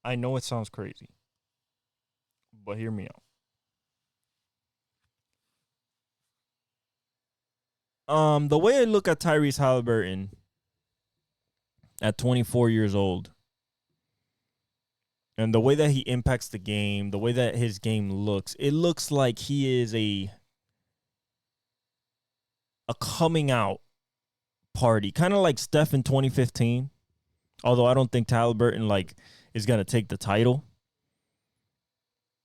I know it sounds crazy, but hear me out. The way I look at Tyrese Halliburton at 24 years old, and the way that he impacts the game, the way that his game looks, it looks like he is a coming out party, kind of like Steph in 2015. Although I don't think Halliburton is gonna take the title,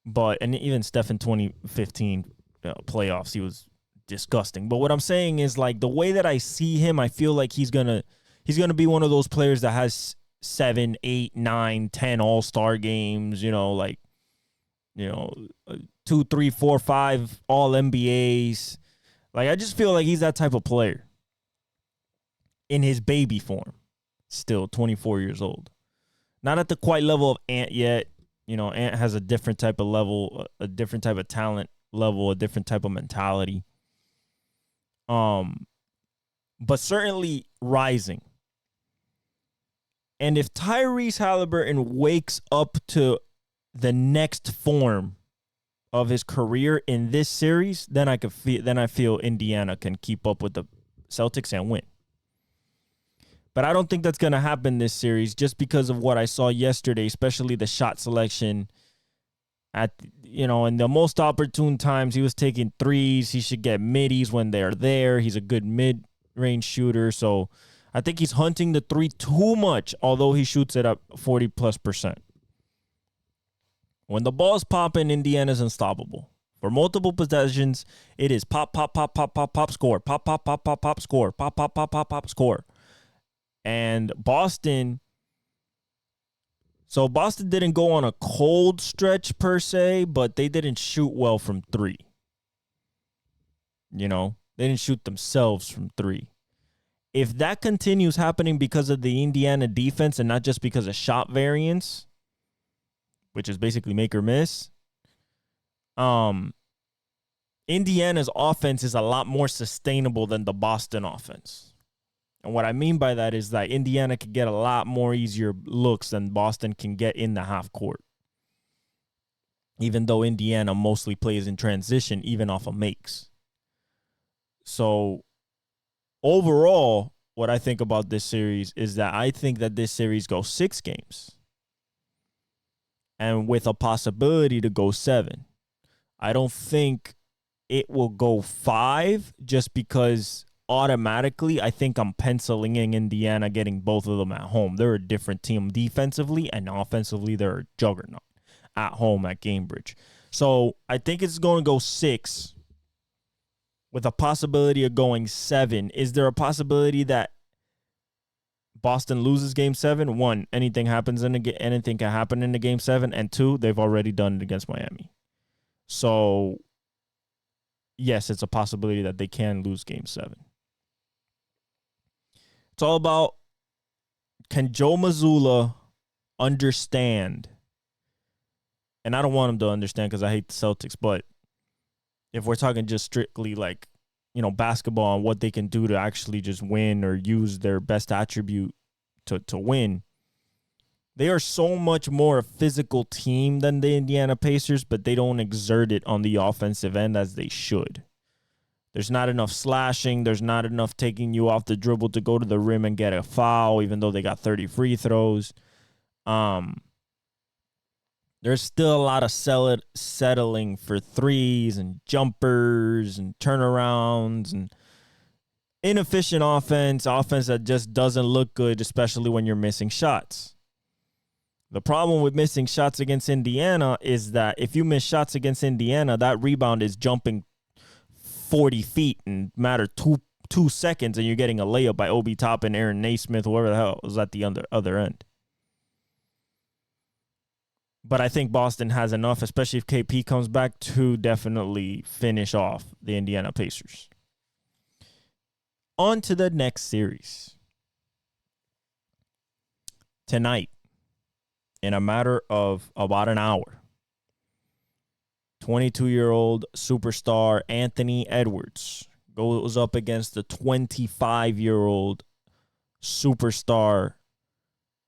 and even Steph in 2015 playoffs, he was disgusting. But what I'm saying is, the way that I see him, I feel like he's gonna be one of those players that has 7, 8, 9, 10 all-star games. 2, 3, 4, 5 all NBAs. I just feel like he's that type of player in his baby form, still 24 years old. Not at the quite level of Ant yet. Ant has a different type of level, a different type of talent level, a different type of mentality. But certainly rising. And if Tyrese Halliburton wakes up to the next form of his career in this series, then I feel Indiana can keep up with the Celtics and win. But I don't think that's going to happen this series just because of what I saw yesterday, especially the shot selection. In the most opportune times, he was taking threes. He should get middies when they're there. He's a good mid-range shooter. So I think he's hunting the 3 too much, although he shoots it up 40+%. When the ball's popping, Indiana's unstoppable. For multiple possessions, it is pop, pop, pop, pop, pop, pop, score. Pop, pop, pop, pop, pop, score. Pop, pop, pop, pop, pop, score. And Boston didn't go on a cold stretch per se, but they didn't shoot well from 3. They didn't shoot themselves from 3. If that continues happening because of the Indiana defense and not just because of shot variance, which is basically make or miss, Indiana's offense is a lot more sustainable than the Boston offense. And what I mean by that is that Indiana could get a lot more easier looks than Boston can get in the half court. Even though Indiana mostly plays in transition, even off of makes. So overall, what I think about this series is that I think that this series goes 6 games. And with a possibility to go 7. I don't think it will go 5 just because automatically I think I'm penciling in Indiana getting both of them at home. They're a different team defensively, and offensively they're a juggernaut at home at Gainbridge. So I think it's going to go 6 with a possibility of going 7. Is there a possibility that Boston loses game 7? 1, anything can happen in the game 7, and 2, they've already done it against Miami. So yes, it's a possibility that they can lose game 7. It's all about, can Joe Mazzulla understand? And I don't want him to understand because I hate the Celtics, but if we're talking just strictly like, basketball and what they can do to actually just win or use their best attribute to win, they are so much more a physical team than the Indiana Pacers, but they don't exert it on the offensive end as they should. There's not enough slashing. There's not enough taking you off the dribble to go to the rim and get a foul, even though they got 30 free throws. There's still a lot of settling for threes and jumpers and turnarounds and inefficient offense that just doesn't look good, especially when you're missing shots. The problem with missing shots against Indiana is that if you miss shots against Indiana, that rebound is jumping 40 feet in matter two seconds, and you're getting a layup by Obi Toppin, Aaron Naismith, whoever the hell was at the other end. But I think Boston has enough, especially if KP comes back, to definitely finish off the Indiana Pacers. On to the next series. Tonight, in a matter of about an hour, 22-year-old superstar Anthony Edwards goes up against the 25-year-old superstar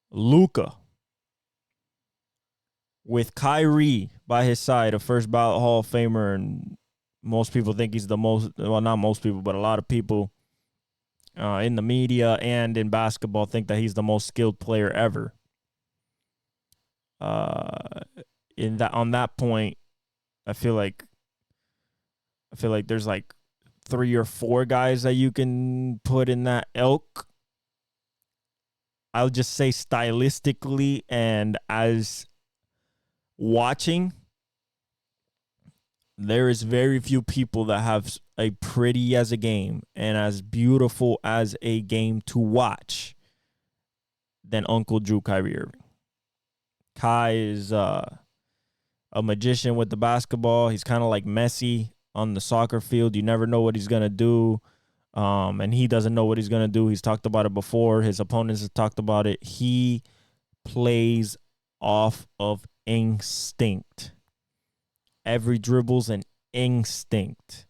Luka, with Kyrie by his side, a first ballot Hall of Famer, and most people think he's the most, well, not most people, but a lot of people in the media and in basketball think that he's the most skilled player ever. On that point, I feel like there's like 3 or 4 guys that you can put in that ilk. I'll just say stylistically and as watching, there is very few people that have a pretty as a game and as beautiful as a game to watch than Uncle Drew Kyrie Irving. Kai is a magician with the basketball. He's kind of like Messi on the soccer field. You never know what he's going to do, and he doesn't know what he's going to do. He's talked about it before. His opponents have talked about it. He plays off of instinct. Every dribble's an instinct.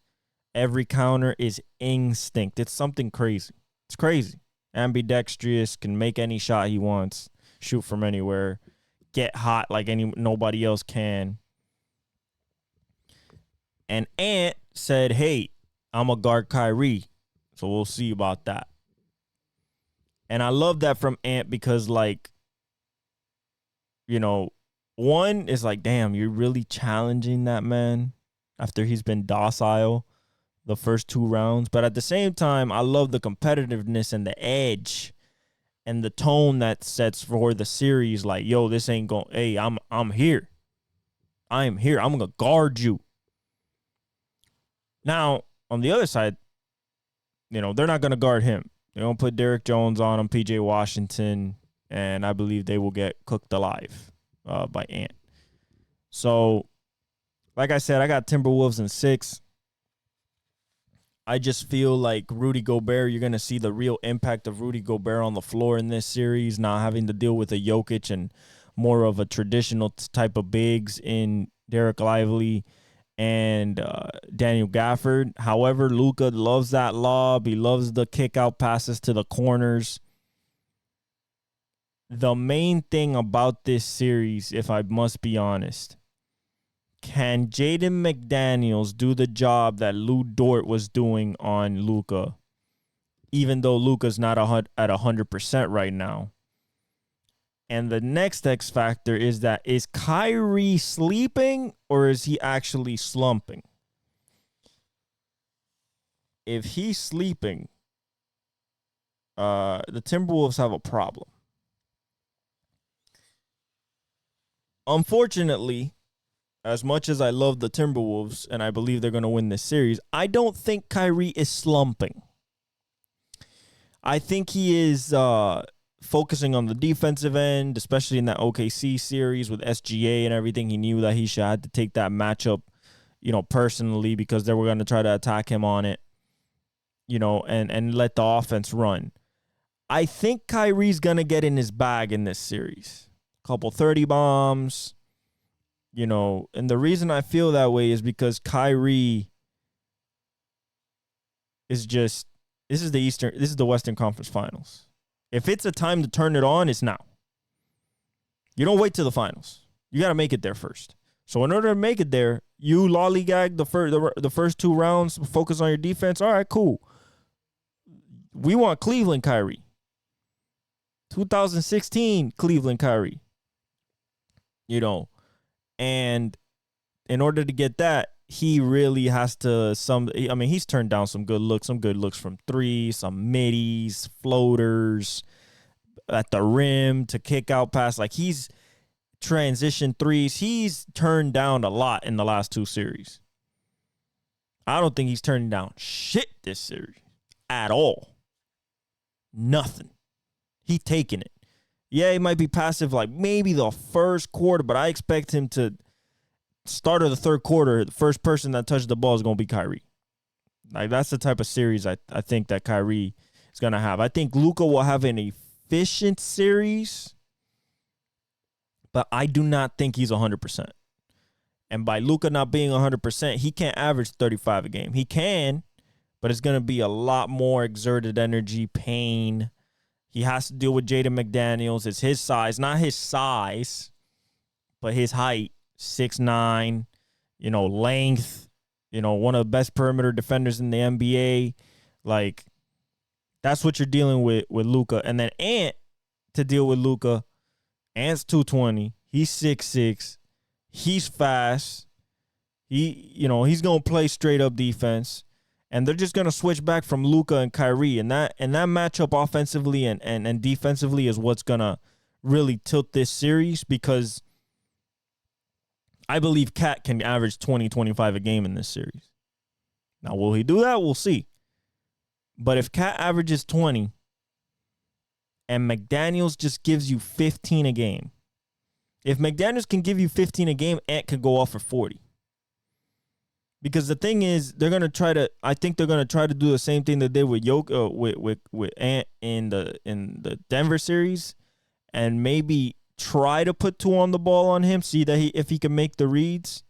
Every counter is instinct. It's something crazy. It's crazy. Ambidextrous, can make any shot he wants, shoot from anywhere, get hot like nobody else can. And Ant said, hey, I'm a guard Kyrie, so we'll see about that. And I love that from Ant because, like, one is like, damn, you're really challenging that man after he's been docile the first 2 rounds. But at the same time, I love the competitiveness and the edge and the tone that sets for the series. Like, yo, this ain't going, hey, I'm here. I am here. I'm going to guard you. Now, on the other side, they're not going to guard him. They're going to put Derrick Jones on him, PJ Washington, and I believe they will get cooked alive by Ant. So, like I said, I got Timberwolves in 6. I just feel like Rudy Gobert, you're going to see the real impact of Rudy Gobert on the floor in this series, not having to deal with a Jokic and more of a traditional type of bigs in Derek Lively and Daniel Gafford. However, Luka loves that lob. He loves the kick out passes to the corners. The main thing about this series, if I must be honest, can Jaden McDaniels do the job that Lou Dort was doing on Luka, even though Luka's not at 100% right now? And the next X factor is that, is Kyrie sleeping or is he actually slumping? If he's sleeping, the Timberwolves have a problem. Unfortunately, as much as I love the Timberwolves and I believe they're going to win this series, I don't think Kyrie is slumping. I think he is focusing on the defensive end, especially in that OKC series with SGA and everything. He knew that he should have to take that matchup, personally, because they were going to try to attack him on it, and let the offense run. I think Kyrie's going to get in his bag in this series. Couple 30 bombs. And the reason I feel that way is because Kyrie is this is the Western Conference Finals. If it's a time to turn it on, it's now. You don't wait till the finals. You got to make it there first. So in order to make it there, you lollygag the first 2 rounds, focus on your defense. All right, cool. We want Cleveland Kyrie. 2016 Cleveland Kyrie. And in order to get that, he really has to he's turned down some good looks from 3, some middies, floaters at the rim to kick out pass. Like, he's transition threes. He's turned down a lot in the last 2 series. I don't think he's turning down shit this series at all. Nothing. He taking it. Yeah, he might be passive like maybe the first quarter, but I expect him to start of the third quarter, the first person that touched the ball is going to be Kyrie. Like, that's the type of series I think that Kyrie is going to have. I think Luka will have an efficient series, but I do not think he's 100%. And by Luka not being 100%, he can't average 35 a game. He can, but it's going to be a lot more exerted energy, pain. He has to deal with Jaden McDaniels. It's his size, not his size, but his height, 6'9", length, one of the best perimeter defenders in the NBA. Like, that's what you're dealing with Luka. And then Ant, to deal with Luka, Ant's 220. He's 6'6". He's fast. He's going to play straight up defense. And they're just going to switch back from Luka and Kyrie. And that matchup offensively and defensively is what's going to really tilt this series, because I believe Cat can average 20, 25 a game in this series. Now, will he do that? We'll see. But if Cat averages 20 and McDaniels just gives you 15 a game, if McDaniels can give you 15 a game, Ant can go off for 40. Because the thing is, I think they're gonna try to do the same thing they did with with Ant in the Denver series, and maybe try to put 2 on the ball on him, see that if he can make the reads.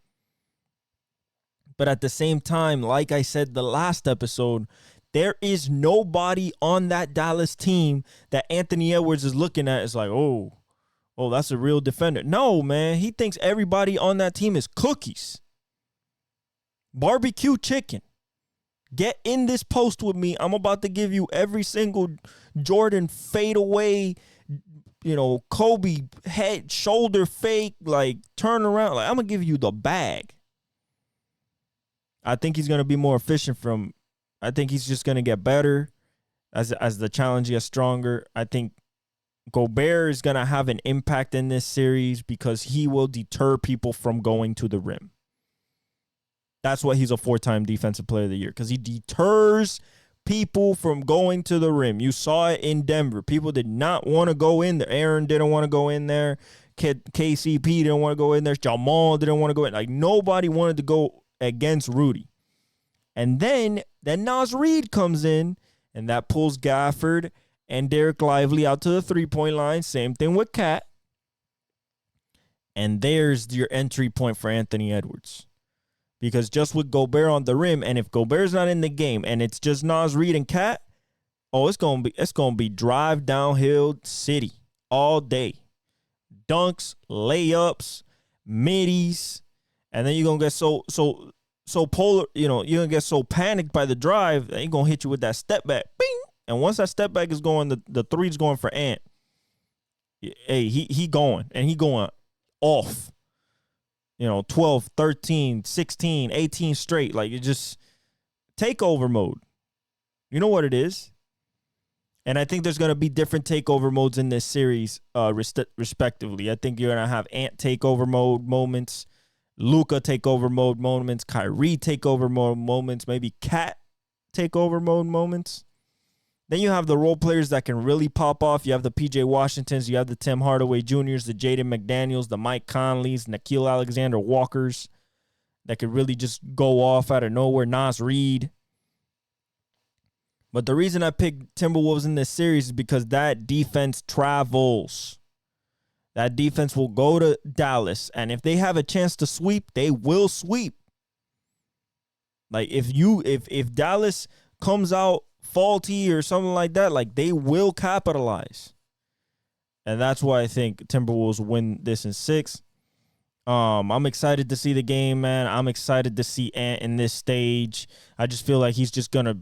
But at the same time, like I said the last episode, there is nobody on that Dallas team that Anthony Edwards is looking at is like, oh, that's a real defender. No, man, he thinks everybody on that team is cookies. Barbecue chicken. Get in this post with me. I'm about to give you every single Jordan fadeaway, Kobe head, shoulder fake, like turn around. Like, I'm going to give you the bag. I think he's going to be more efficient I think he's just going to get better as the challenge gets stronger. I think Gobert is going to have an impact in this series because he will deter people from going to the rim. That's why he's a 4-time defensive player of the year, because he deters people from going to the rim. You saw it in Denver. People did not want to go in there. Aaron didn't want to go in there. KCP didn't want to go in there. Jamal didn't want to go in. Like, nobody wanted to go against Rudy. And then Nas Reed comes in, and that pulls Gafford and Derek Lively out to the three-point line. Same thing with Cat. And there's your entry point for Anthony Edwards. Because just with Gobert on the rim, and if Gobert's not in the game and it's just Nas Reed and Cat, it's gonna be drive downhill city all day. Dunks, layups, middies, and then you're gonna get so polar, you're gonna get so panicked by the drive that he's gonna hit you with that step back. Bing! And once that step back is going, the three's going for Ant. Hey, he going, and he going off. 12, 13, 16, 18 straight. Like, it just takeover mode. You know what it is? And I think there's going to be different takeover modes in this series, respectively. I think you're going to have Ant takeover mode moments, Luka takeover mode moments, Kyrie takeover mode moments, maybe Cat takeover mode moments. Then you have the role players that can really pop off. You have the P.J. Washingtons. You have the Tim Hardaway Jr.'s, the Jaden McDaniels, the Mike Conleys, Nickeil Alexander Walkers that could really just go off out of nowhere. Nas Reed. But the reason I picked Timberwolves in this series is because that defense travels. That defense will go to Dallas. And if they have a chance to sweep, they will sweep. Like, if Dallas comes out faulty or something like that, like, they will capitalize. And that's why I think Timberwolves win this in 6. I'm excited to see the game, man. I'm excited to see Ant in this stage. I just feel like he's just going to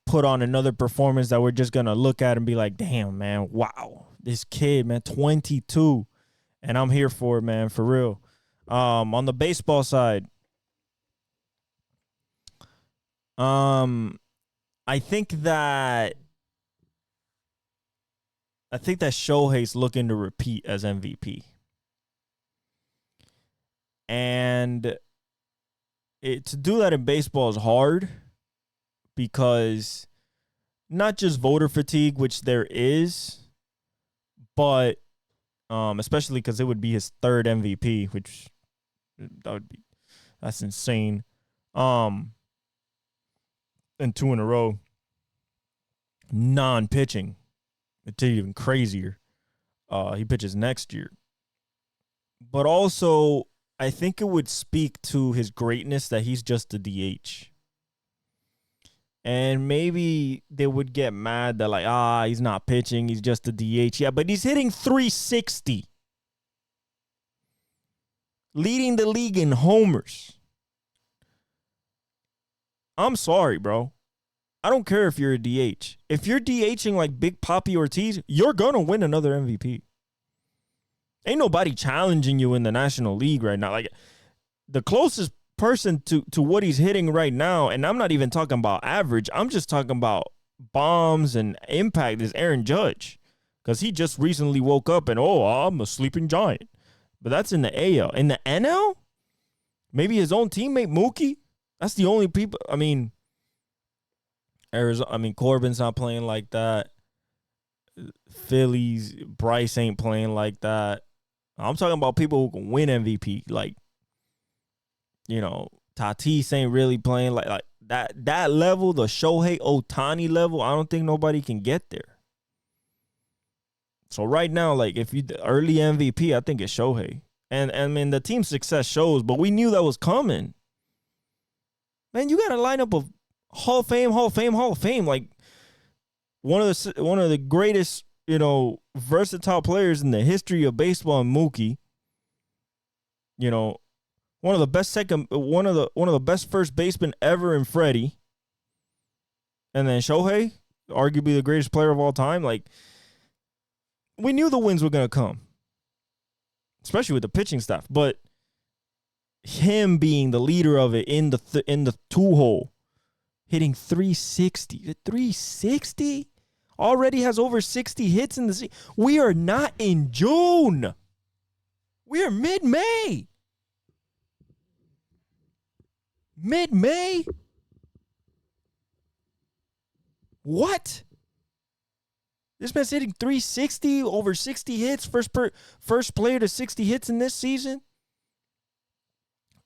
put on another performance that we're just going to look at and be like, damn, man, wow. This kid, man, 22. And I'm here for it, man, for real. On the baseball side, I think that Shohei's looking to repeat as MVP. And to do that in baseball is hard because not just voter fatigue, which there is, but especially because it would be his 3rd MVP, which that's insane. And 2 in a row, non-pitching. It's even crazier. He pitches next year. But also, I think it would speak to his greatness that he's just a DH. And maybe they would get mad that, like, he's not pitching, he's just a DH. Yeah, but he's hitting 360. Leading the league in homers. I'm sorry, bro. I don't care if you're a DH. If you're DHing like Big Papi Ortiz, you're going to win another MVP. Ain't nobody challenging you in the National League right now. Like, the closest person to what he's hitting right now, and I'm not even talking about average, I'm just talking about bombs and impact, is Aaron Judge. Because he just recently woke up and, I'm a sleeping giant. But that's in the AL. In the NL? Maybe his own teammate, Mookie? That's the only people. I mean, Corbin's not playing like that. Phillies, Bryce ain't playing like that. I'm talking about people who can win MVP. Like, Tatis ain't really playing like that level, the Shohei Ohtani level. I don't think nobody can get there. So right now, like, if you early MVP, I think it's Shohei. And I mean, the team success shows, but we knew that was coming. Man, you got a lineup of Hall of Fame. Like, one of the greatest, versatile players in the history of baseball, and Mookie. One of the best first basemen ever in Freddie. And then Shohei, arguably the greatest player of all time. Like, we knew the wins were gonna come, especially with the pitching staff. But him being the leader of it in the 2-hole, hitting 360 already has over 60 hits in the season. We are not in June. We are mid-May. Mid-May? What? This man's hitting 360, over 60 hits, first player to 60 hits in this season.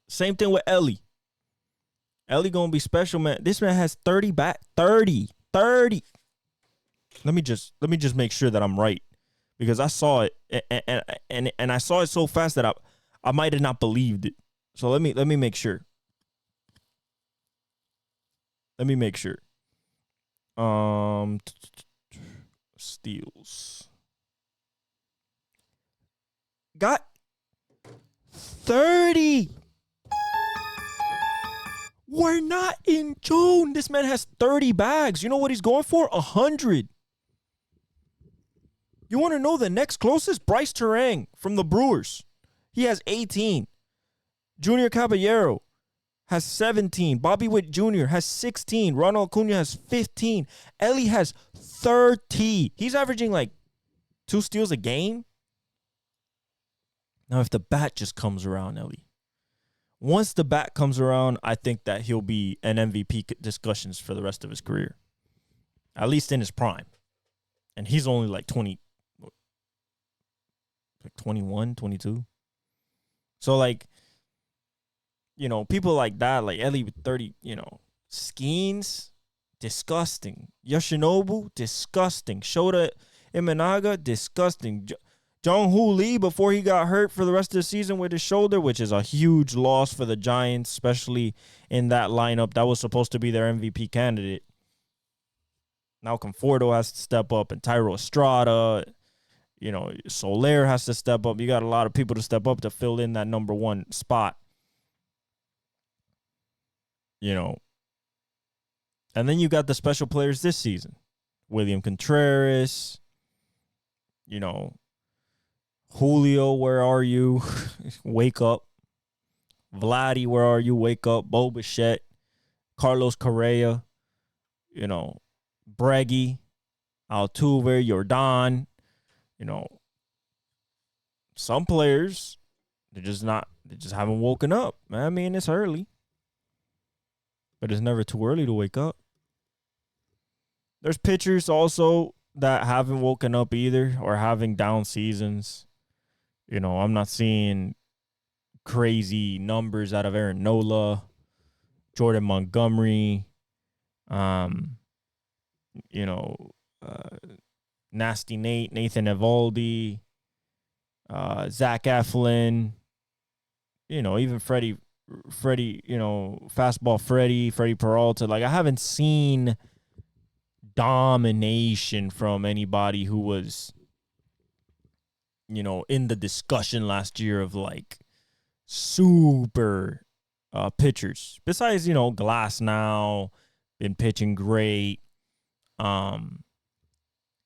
Same thing with Ellie. Ellie gonna be special, man. This man has 30 back. 30. 30. Let me just make sure that I'm right. Because I saw it and I saw it so fast that I might have not believed it. So let me make sure. Let me make sure. Steals. Got 30. We're not in June. This man has 30 bags. You know what he's going for? 100. You want to know the next closest? Bryce Terang from the Brewers. He has 18. Junior Caballero has 17. Bobby Witt Jr. has 16. Ronald Acuna has 15. Ellie has 30. He's averaging like 2 steals a game. Now, if the bat just comes around, Ellie. Once the bat comes around, I think that he'll be in MVP discussions for the rest of his career. At least in his prime. And he's only like 21, 22. So, like, you know, people like that, like Ellie with 30, you know, Skeens, disgusting. Yoshinobu, disgusting. Shota Imanaga, disgusting. Jung-Hoo Lee, before he got hurt for the rest of the season with his shoulder, which is a huge loss for the Giants, especially in that lineup. That was supposed to be their MVP candidate. Now Conforto has to step up, and Tyro Estrada, you know, Soler has to step up. You got a lot of people to step up to fill in that number 1 spot. You know. And then you got the special players this season. William Contreras, you know, Julio, where are you? Wake up. Vladdy, where are you? Wake up. Bo Bichette, Carlos Correa, you know, Breggy, Altuve, Jordan. You know, some players, they just haven't woken up. I mean, it's early, but it's never too early to wake up. There's pitchers also that haven't woken up either or having down seasons. You know, I'm not seeing crazy numbers out of Aaron Nola, Jordan Montgomery, you know, Nasty Nate, Nathan Evaldi, Zach Eflin, you know, even Freddie, you know, fastball Freddie Peralta. Like, I haven't seen domination from anybody who was, you know, in the discussion last year of like super pitchers. Besides, you know, Glass now been pitching great.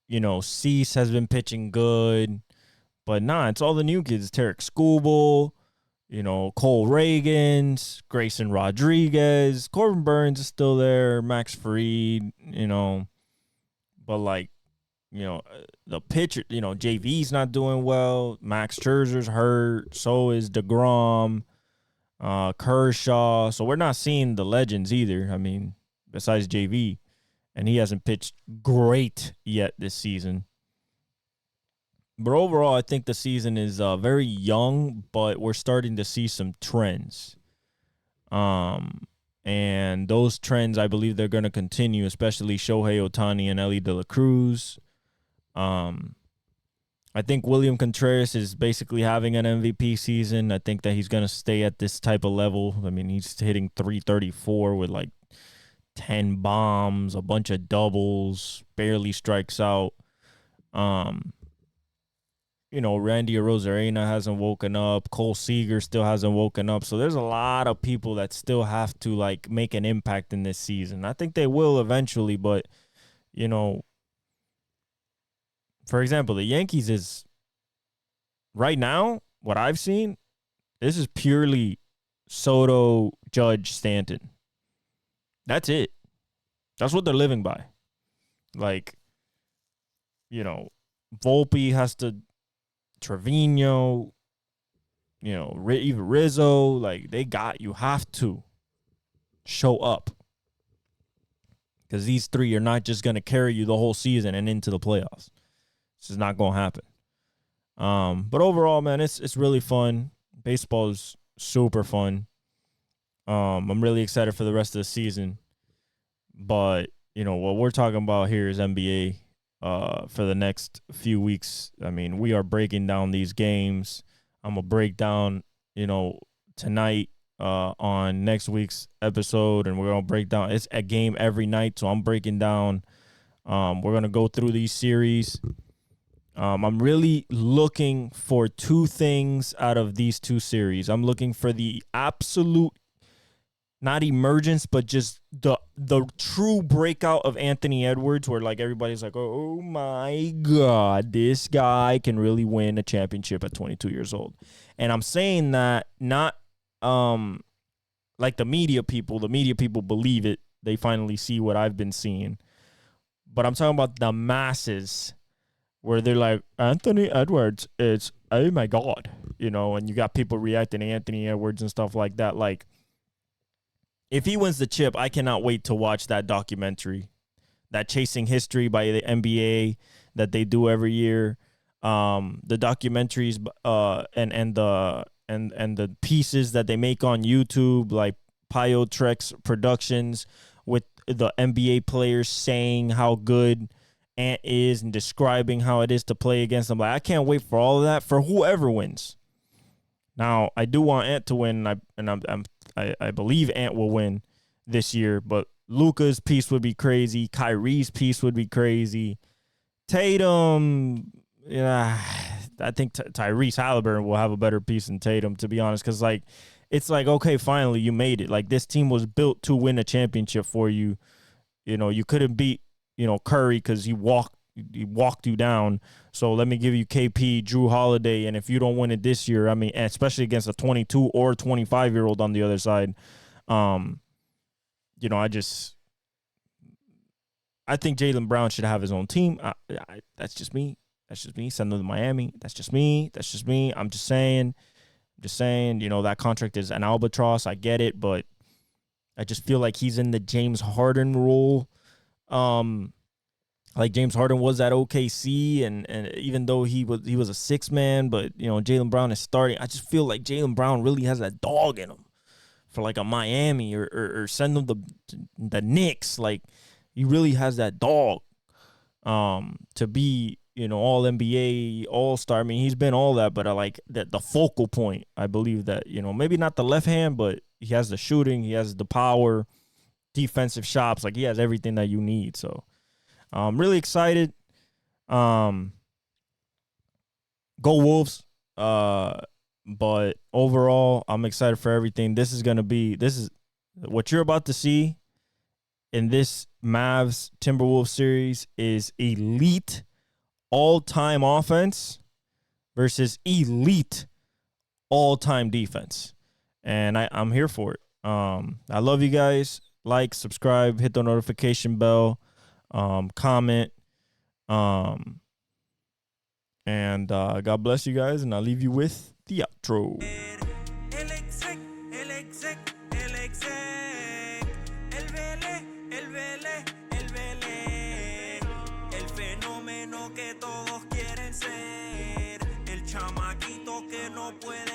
You know, Cease has been pitching good. But nah, it's all the new kids. Tarek Skubal, you know, Cole Reagans, Grayson Rodriguez, Corbin Burns is still there, Max Fried, you know. But like, you know, the pitcher, you know, JV's not doing well. Max Scherzer's hurt. So is DeGrom, Kershaw. So we're not seeing the legends either. I mean, besides JV. And he hasn't pitched great yet this season. But overall, I think the season is very young, but we're starting to see some trends. And those trends, I believe they're going to continue, especially Shohei Ohtani and Elly De La Cruz. I think William Contreras is basically having an MVP season. I think that he's going to stay at this type of level. I mean, he's hitting 334 with like 10 bombs, a bunch of doubles, barely strikes out. You know, Randy Arozarena hasn't woken up. Cole Seager still hasn't woken up. So there's a lot of people that still have to, like, make an impact in this season. I think they will eventually, but, you know, for example, the Yankees is, right now, what I've seen, this is purely Soto, Judge, Stanton. That's it. That's what they're living by. Like, you know, Volpe has to, Trevino, you know, even Rizzo, like, you have to show up. Because these three are not just going to carry you the whole season and into the playoffs. This is not going to happen. But overall, man, it's really fun. Baseball is super fun. I'm really excited for the rest of the season. But, what we're talking about here is NBA for the next few weeks. I mean, we are breaking down these games. I'm going to break down, tonight on next week's episode, and we're going to break down. It's a game every night, so I'm breaking down. We're going to go through these series. I'm really looking for two things out of these two series. I'm looking for the absolute, not emergence, but just the true breakout of Anthony Edwards, where like everybody's like, oh my God, this guy can really win a championship at 22 years old. And I'm saying that not like the media people believe it. They finally see what I've been seeing. But I'm talking about the masses, where they're like, Anthony Edwards, it's, oh my God, and you got people reacting to Anthony Edwards and stuff like that. Like, if he wins the chip, I cannot wait to watch that documentary, that Chasing History by the NBA that they do every year. The documentaries and the pieces that they make on YouTube, like Pio Trex Productions, with the NBA players saying how good Ant is and describing how it is to play against them. Like, I can't wait for all of that for whoever wins. Now, I do want Ant to win, I believe Ant will win this year, but Luka's piece would be crazy. Kyrie's piece would be crazy. Tatum, I think Tyrese Halliburton will have a better piece than Tatum, to be honest, because it's like, okay, finally you made it. Like, this team was built to win a championship for you. You couldn't beat Curry because he walked you down. So let me give you KP, Drew Holiday, and if you don't win it this year, I mean, especially against a 22 or 25-year-old on the other side, I think Jaylen Brown should have his own team. That's just me. Send them to Miami. That's just me. I'm just saying, that contract is an albatross. I get it, but I just feel like he's in the James Harden role. Like James Harden was at OKC, and even though he was a six man, but Jaylen Brown is starting. I just feel like Jaylen Brown really has that dog in him for like a Miami or send him the Knicks. Like, he really has that dog to be all NBA, all star. I mean, he's been all that, but I like that the focal point. I believe that maybe not the left hand, but he has the shooting, he has the power, defensive shots. Like, he has everything that you need. So I'm really excited. Go Wolves. But overall, I'm excited for everything. This is what you're about to see in this Mavs Timberwolves series is elite all-time offense versus elite all-time defense. And I'm here for it. I love you guys. Like, subscribe, hit the notification bell. Comment, and God bless you guys, and I'll leave you with the outro. El fenómeno que todos quieren ser, el chamaquito que no puede